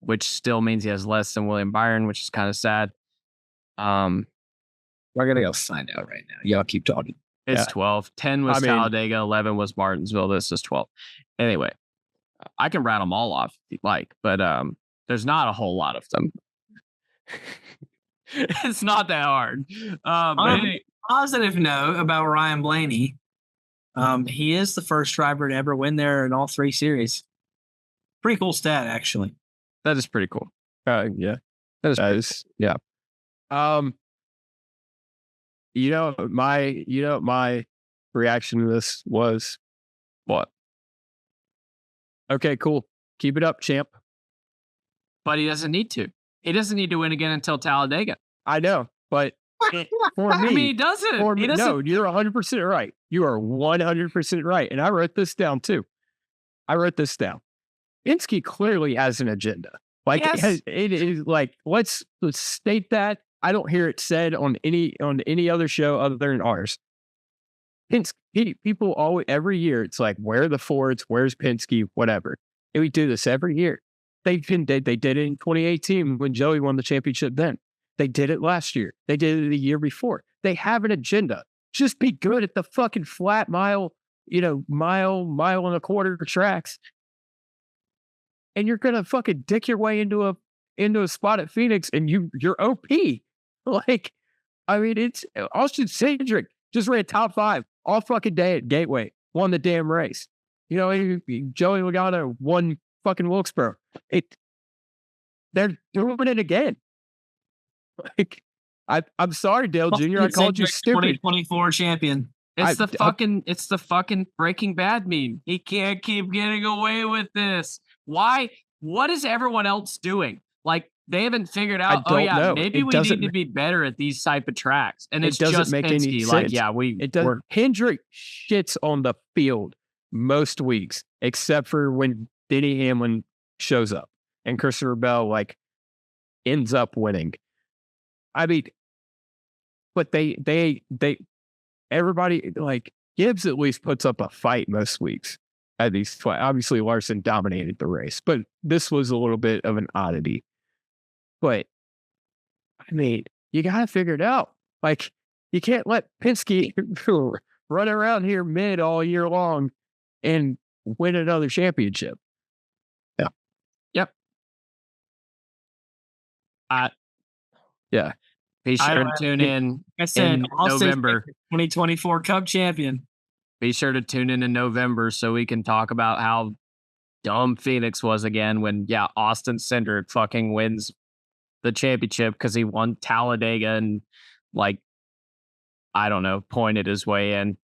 Which still means he has less than William Byron, which is kind of sad. We're gonna go find out right now. Y'all keep talking. It's 12. 10 was Talladega, 11 was Martinsville. This is 12. Anyway, I can rattle them all off if you'd like, but there's not a whole lot of them. It's not that hard. Positive note about Ryan Blaney. He is the first driver to ever win there in all 3 series. Pretty cool stat, actually. That is pretty cool. Yeah. That is yeah. My reaction to this was what? Okay, cool. Keep it up, champ. But he doesn't need to. He doesn't need to win again until Talladega. I know, but for me, I mean, he doesn't. No, you're 100% right. You are 100% right. And I wrote this down too. Penske clearly has an agenda. Like Yes. it is like, let's state that. I don't hear it said on any other show other than ours. People always, every year, it's like, where are the Fords? Where's Penske? Whatever. And we do this every year. They did it in 2018 when Joey won the championship then. They did it last year. They did it the year before. They have an agenda. Just be good at the fucking flat mile and a quarter tracks. And you're gonna fucking dick your way into a spot at Phoenix, and you're OP. Like, I mean, it's Austin Cindric just ran top 5 all fucking day at Gateway, won the damn race. Joey Logano won fucking Wilkesboro. They're doing it again. Like, I'm sorry, Dale Jr. I called you stupid. 2024 champion. It's the fucking Breaking Bad meme. He can't keep getting away with this. Why? What is everyone else doing? Like, they haven't figured out, maybe we need to be better at these type of tracks. And it's just make Penske. Any sense. Like, Hendrick shits on the field most weeks, except for when Denny Hamlin shows up and Christopher Bell ends up winning. I mean, but everybody, Gibbs at least puts up a fight most weeks at these. Obviously, Larson dominated the race, but this was a little bit of an oddity. But I mean, you got to figure it out. Like, you can't let Penske run around here mid all year long and win another championship. Yeah. Yep. Yeah. Be sure to tune in November. 2024 Cup champion. Be sure to tune in November so we can talk about how dumb Phoenix was again when, Austin Cindric fucking wins the championship because he won Talladega and, I don't know, pointed his way in.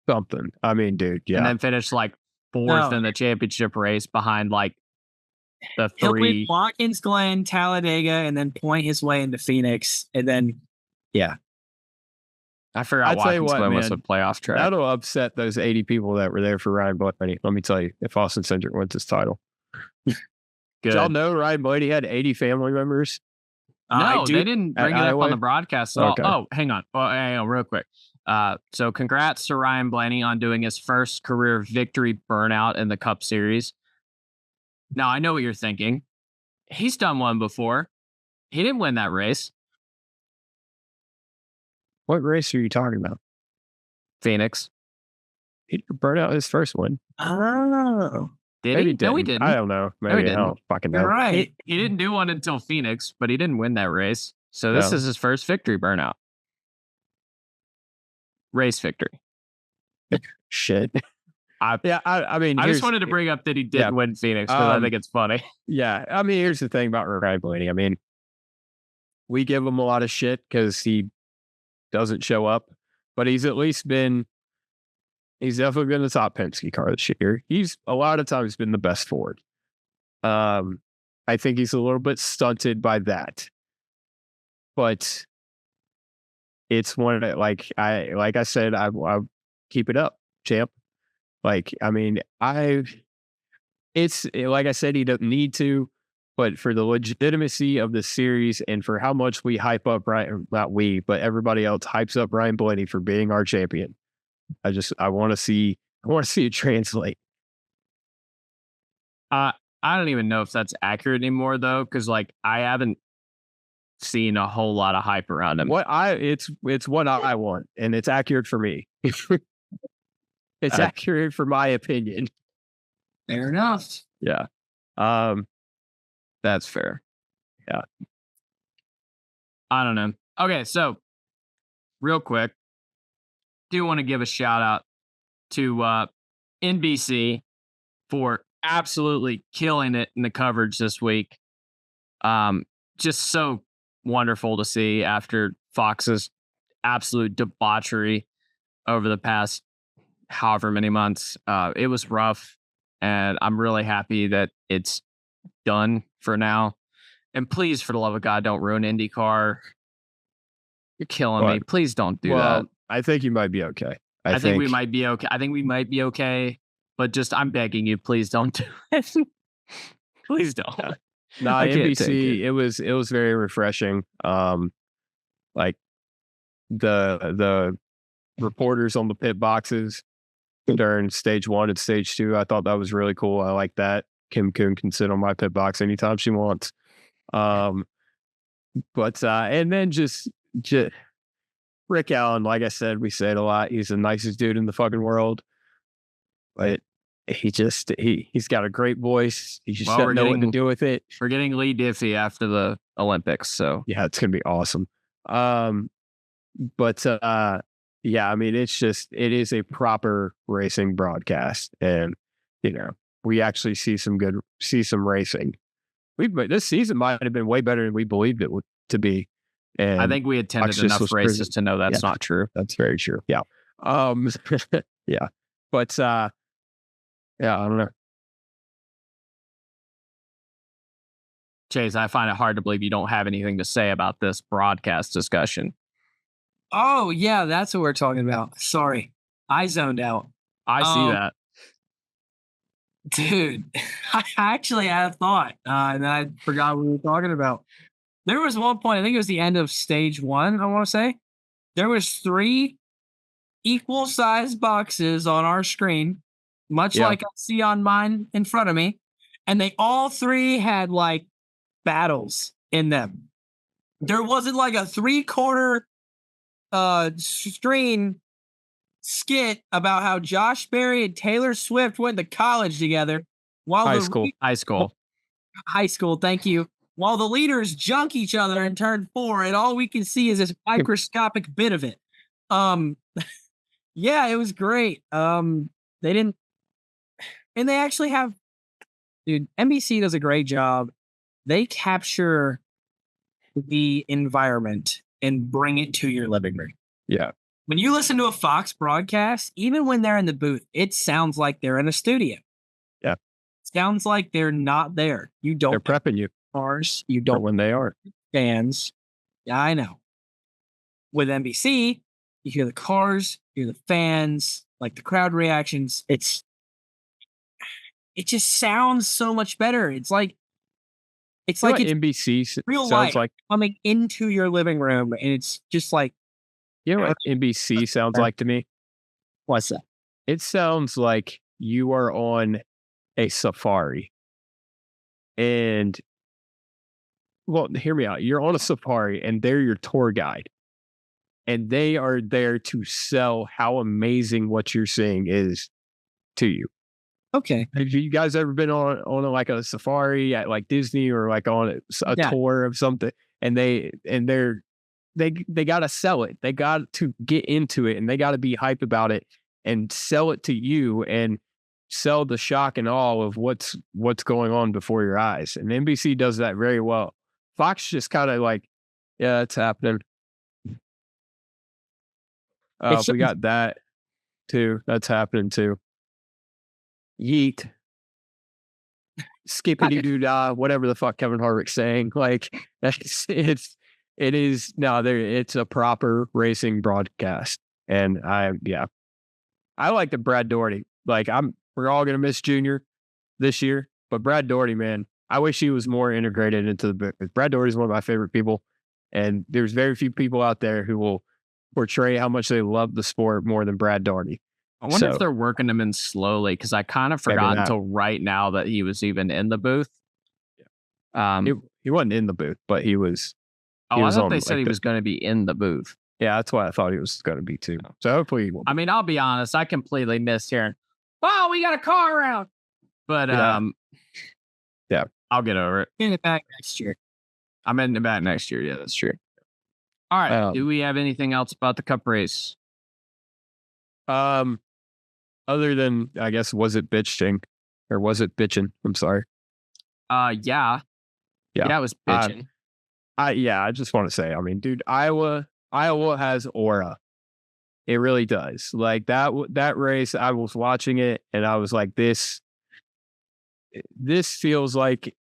Something. I mean, dude, yeah. And then finished 4th in the championship race behind the 3. He'll win Watkins Glen, Talladega, and then point his way into Phoenix. And then, I forgot Watkins Glen was a playoff track. That'll upset those 80 people that were there for Ryan Blaney. Let me tell you, if Austin Cindric wins his title. Did y'all know Ryan Blaney had 80 family members? No, they didn't bring it up on the broadcast at all. Okay. Oh, hang on. Well, hang on real quick. So congrats to Ryan Blaney on doing his first career victory burnout in the Cup Series. Now, I know what you're thinking. He's done one before. He didn't win that race. What race are you talking about? Phoenix. He burned out his first one. Oh. Did he? No, he didn't. I don't know. Maybe no, I don't fucking know. You're right. He didn't do one until Phoenix, but he didn't win that race. So this is his first victory burnout. Race victory. Shit. I mean, I just wanted to bring up that he did win Phoenix because I think it's funny. Yeah. I mean, here's the thing about Ryan Blaney. I mean, we give him a lot of shit because he doesn't show up, but he's definitely been the top Penske car this year. He's a lot of times been the best Ford. I think he's a little bit stunted by that, but it's one of like I said, I'll keep it up, champ. I mean, it's like I said, he doesn't need to, but for the legitimacy of the series and for how much we hype up not we, but everybody else hypes up Ryan Blaney for being our champion. I want to see it translate. I don't even know if that's accurate anymore though, because I haven't seen a whole lot of hype around him. It's what I want, and it's accurate for me. It's accurate for my opinion. Fair enough. Yeah. That's fair. Yeah. I don't know. Okay, so real quick, do want to give a shout out to NBC for absolutely killing it in the coverage this week. Just so wonderful to see after Fox's absolute debauchery over the past however many months. It was rough, and I'm really happy that it's done for now. And please, for the love of God, don't ruin IndyCar. You're killing me. Please don't do that. I think you might be okay. I think we might be okay. I think we might be okay, but just I'm begging you, please don't do it. Please don't. No, I can't take NBC. It was very refreshing. Like the reporters on the pit boxes during stage 1 and stage 2. I thought that was really cool. I like that. Kim Kuhn can sit on my pit box anytime she wants. But and then just Rick Allen, like I said, we say it a lot. He's the nicest dude in the fucking world. But he's got a great voice. He just doesn't know what to do with it. We're getting Lee Diffie after the Olympics, so yeah, it's gonna be awesome. But yeah, I mean, it is a proper racing broadcast, and we actually see some racing. This season might have been way better than we believed it to be. And I think we attended enough races to know that's not true. That's very true. Yeah. Yeah. But yeah, I don't know. Chase, I find it hard to believe you don't have anything to say about this broadcast discussion. Oh, yeah, that's what we're talking about. Sorry. I zoned out. I see that. Dude, I actually had a thought, and I forgot what we were talking about. There was one point, I think it was the end of stage 1, I want to say. There was 3 equal-sized boxes on our screen, much like I see on mine in front of me, and they all 3 had, like, battles in them. There wasn't, like, a 3-quarter screen skit about how Josh Berry and Taylor Swift went to college together while high school. Thank you. While the leaders junk each other in turn 4, and all we can see is this microscopic bit of it. Yeah, it was great. They didn't, and they actually have, dude. NBC does a great job. They capture the environment and bring it to your living room. Yeah. When you listen to a Fox broadcast, even when they're in the booth, it sounds like they're in a studio. Yeah. Sounds like they're not there. You don't. They're prepping you. Cars. You don't. When they are. Fans. Yeah, I know. With NBC, you hear the cars, you hear the fans, like the crowd reactions. It just sounds so much better. It's like it's NBC real sounds life like coming into your living room, and it's just like, you know what NBC sounds like to me? What's that? It sounds like you are on a safari. And well, hear me out. You're on a safari and they're your tour guide. And they are there to sell how amazing what you're seeing is to you. Okay. Have you guys ever been on like a safari at like Disney or like on a tour of something? And they got to sell it. They got to get into it, and they got to be hype about it and sell it to you and sell the shock and awe of what's going on before your eyes. And NBC does that very well. Fox just kind of like, yeah, it's happening. We got that too. That's happening too. Yeet. Skippity doo dah, whatever the fuck Kevin Harvick's saying. Like it's a proper racing broadcast. And I like the Brad Doherty. Like we're all gonna miss Junior this year, but Brad Doherty, man, I wish he was more integrated into the book. Brad Doherty is one of my favorite people, and there's very few people out there who will portray how much they love the sport more than Brad Doherty. I wonder if they're working him in slowly, because I kind of forgot until right now that he was even in the booth. He wasn't in the booth, but he was. Oh, I thought they said he was going to be in the booth. Yeah, that's why I thought he was going to be too. So hopefully he will. I mean, I'll be honest, I completely missed hearing, "Wow, we got a car around." But yeah, I'll get over it. In it back next year. I'm in it back next year. Yeah, that's true. All right. Do we have anything else about the Cup race? Other than, I guess, was it bitching or was it bitching? I'm sorry. Yeah, Yeah. it was bitching. I just want to say, I mean, dude, Iowa has aura. It really does. Like that race, I was watching it and I was like, this feels like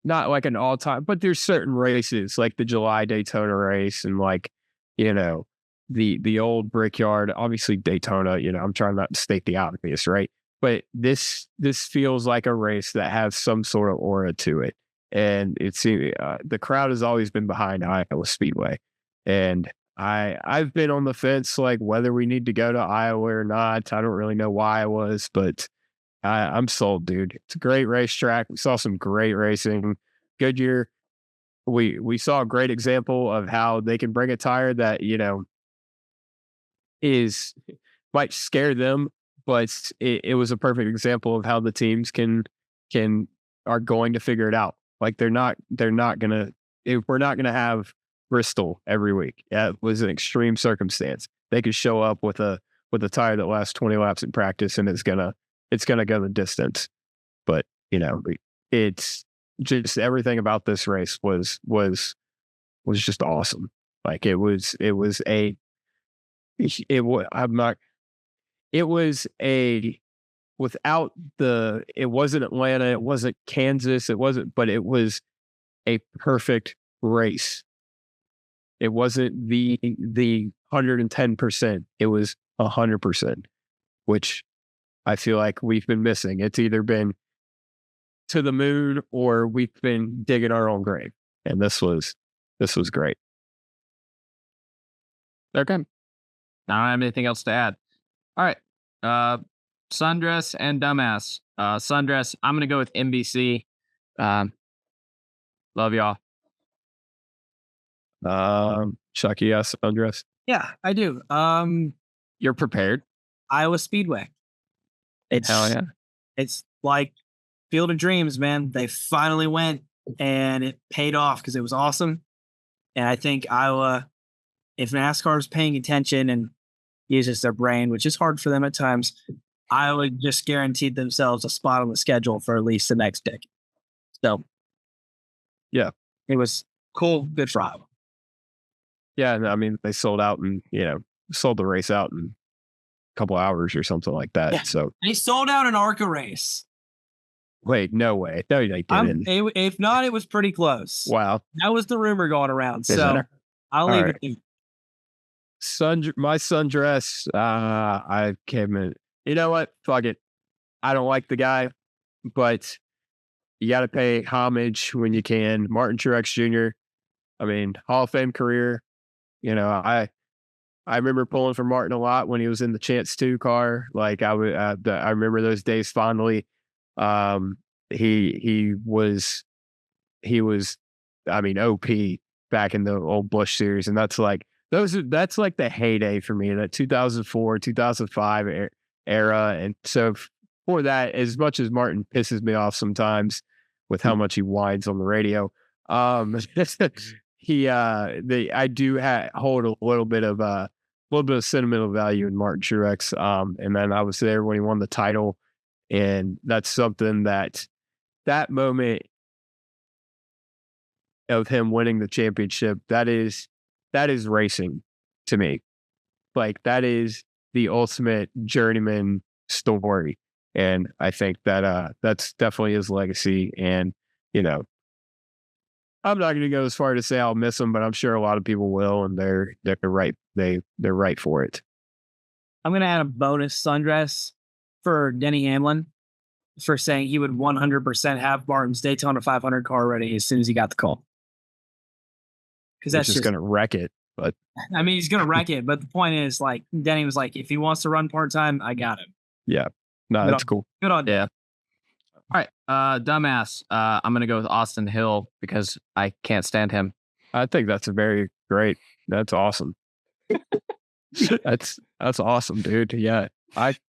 not like an all time, but there's certain races like the July Daytona race and like, you know, the old Brickyard, obviously Daytona, I'm trying not to state the obvious, right? But this feels like a race that has some sort of aura to it. And it's the crowd has always been behind Iowa Speedway. And I've been on the fence, like whether we need to go to Iowa or not. I don't really know why I was, but I'm sold, dude. It's a great racetrack. We saw some great racing. Goodyear, we saw a great example of how they can bring a tire that is might scare them, but it was a perfect example of how the teams can are going to figure it out. Like they're not gonna if we're not gonna have Bristol every week. Yeah, it was an extreme circumstance. They could show up with a tire that lasts 20 laps in practice and it's gonna go the distance. But it's just everything about this race was just awesome. Like it was I'm not it was a without the it wasn't Atlanta, it wasn't Kansas, but it was a perfect race. It wasn't the 110%. It was 100%, which I feel like we've been missing. It's either been to the moon or we've been digging our own grave. And this was great. Okay. I don't have anything else to add. All right. Sundress and dumbass. Sundress, I'm gonna go with NBC. Love y'all. Chucky, yes, undress. Yeah, I do. You're prepared? Iowa Speedway. Hell yeah. It's like Field of Dreams, man. They finally went and it paid off because it was awesome. And I think Iowa, if NASCAR is paying attention and uses their brain, which is hard for them at times, Iowa just guaranteed themselves a spot on the schedule for at least the next decade. So, yeah, it was cool. Good for Iowa. Yeah, I mean, they sold out and sold the race out in a couple hours or something like that. Yeah. So they sold out an ARCA race. Wait, no way. No, they didn't. If not, it was pretty close. Wow. That was the rumor going around. Is so I'll leave it. My sundress, I came in. You know what? Fuck it. I don't like the guy, but you got to pay homage when you can. Martin Truex Jr., I mean, Hall of Fame career. I remember pulling for Martin a lot when he was in the Chance 2 car. Like I remember those days fondly. He was, I mean, OP back in the old Busch series. And that's like the heyday for me, that 2004, 2005 era. And so for that, as much as Martin pisses me off sometimes with how much he whines on the radio, I do hold a little bit of sentimental value in Martin Truex. And then I was there when he won the title, and that's something that moment of him winning the championship, that is racing to me. Like that is the ultimate journeyman story. And I think that that's definitely his legacy. And, I'm not going to go as far to say I'll miss him, but I'm sure a lot of people will, and they're right. They're right for it. I'm going to add a bonus sundress for Denny Hamlin for saying he would 100% have Martin's Daytona 500 car ready as soon as he got the call. Because that's just going to wreck it. But I mean, he's going to wreck it. But the point is, like, Denny was like, if he wants to run part-time, I got him. Yeah. No, that's cool. Good on. Yeah. All right, dumbass. I'm gonna go with Austin Hill because I can't stand him. I think that's a very great. That's awesome. that's awesome, dude. Yeah,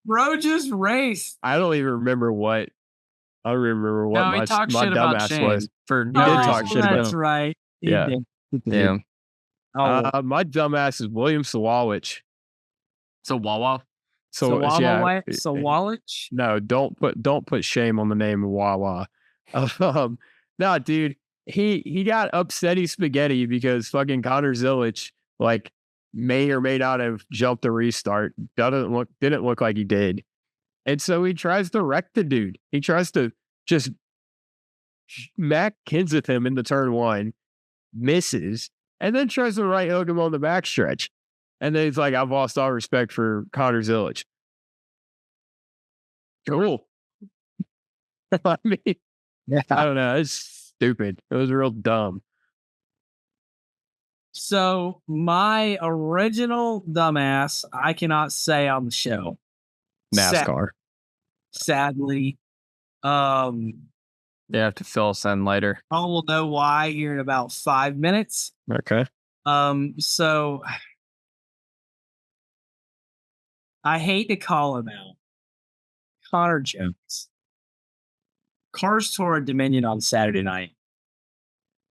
bro just raced. I don't even remember what. I don't remember what my dumbass was. For no reason. Talk shit about that's right. Yeah, yeah. My dumbass is William Sawalwich. So Wawa. Sawallich. No, don't put shame on the name of Wawa. No, dude, he got upsetty spaghetti because fucking Connor Zilic like may or may not have jumped the restart. Didn't look like he did. And so he tries to wreck the dude. He tries to just Mac Kenseth him into turn one, misses, and then tries to right hook him on the backstretch. And then he's like, I've lost all respect for Connor Zilic. Cool. I mean, I don't know. It's stupid. It was real dumb. So my original dumbass, I cannot say on the show. NASCAR. Sadly. You have to fill us in later. I will know why here in about 5 minutes. Okay. So I hate to call him out. Connor Jones. Cars tore at Dominion on Saturday night.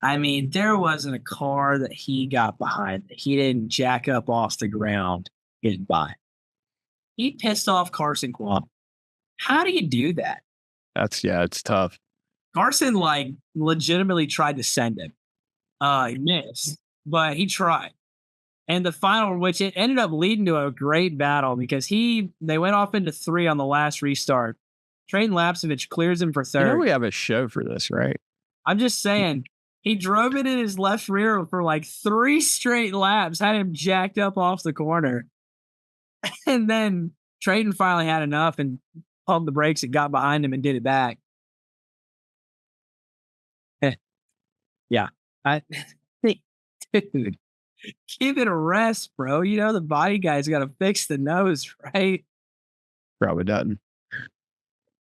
I mean, there wasn't a car that he got behind that he didn't jack up off the ground getting by. He pissed off Carson Quam. How do you do that? It's tough. Carson like legitimately tried to send him. He missed, but he tried. And the final, which it ended up leading to a great battle because they went off into 3 on the last restart. Trayden Lapsovich clears him for 3rd. You know we have a show for this, right? I'm just saying, he drove it in his left rear for like 3 straight laps, had him jacked up off the corner. And then Trayden finally had enough and pumped the brakes and got behind him and did it back. Yeah. Dude, give it a rest, bro. You know, the body guy's got to fix the nose, right? Probably doesn't.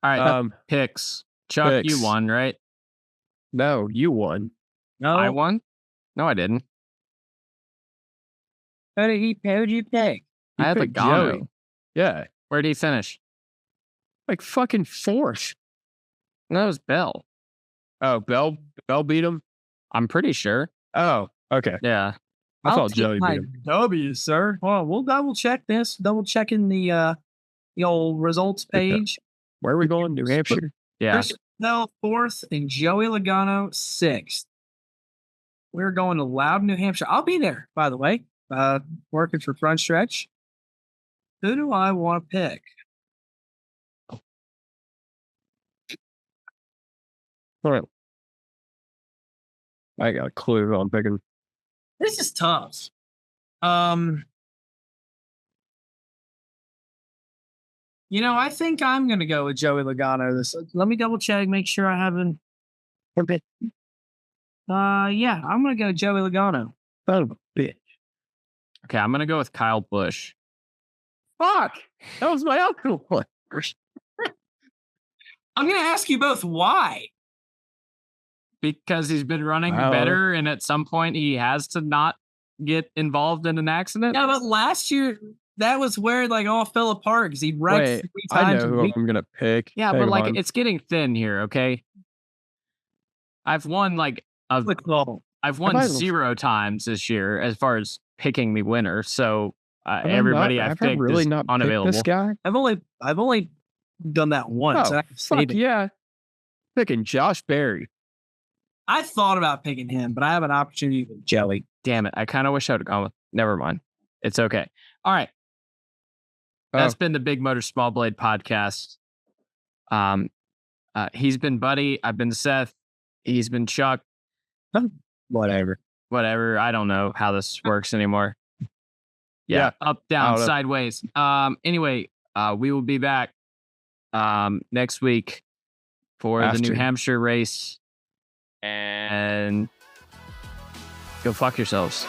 All right. Picks. Chuck, Picks. You won, right? No, you won. No. I won? No, I didn't. Who did you pick? I had picked Logano. Joey. Yeah. Where did he finish? Like fucking 4th. No, it was Bell. Oh, Bell beat him? I'm pretty sure. Oh, okay. Yeah. I thought Joey beat him. W, sir. Well, we'll double check this. Double checking the old results page. Where are we going? New Hampshire? Yeah. Chris Bell 4th and Joey Logano 6th. We're going to Loudon, New Hampshire. I'll be there, by the way. Working for Front Stretch. Who do I want to pick? All right. I got a clue who I'm picking. This is tough. You know, I think I'm going to go with Joey Logano. Let me double check, make sure I haven't. Yeah, I'm going to go Joey Logano. Son of a bitch. Okay, I'm going to go with Kyle Busch. Fuck! That was my other one. I'm going to ask you both why. Because he's been running better, and at some point he has to not get involved in an accident. Yeah, but last year, that was where it like all fell apart because he wrecked 3 times. I know who I'm going to pick. Yeah, but like it's getting thin here, okay? I've won I've won 0 times this year as far as picking the winner. So everybody I've picked really is not unavailable. This guy? I've only done that once. Oh, fuck yeah. Picking Josh Berry. I thought about picking him, but I have an opportunity with Joey. Damn it. I kind of wish I would have gone with. Never mind. It's okay. All right. That's been the Big Motor Small Blade podcast. He's been Buddy. I've been Seth. He's been Chuck. Whatever. I don't know how this works anymore. Yeah. Up, down, sideways. Anyway, we will be back next week for the New Hampshire race. And go fuck yourselves.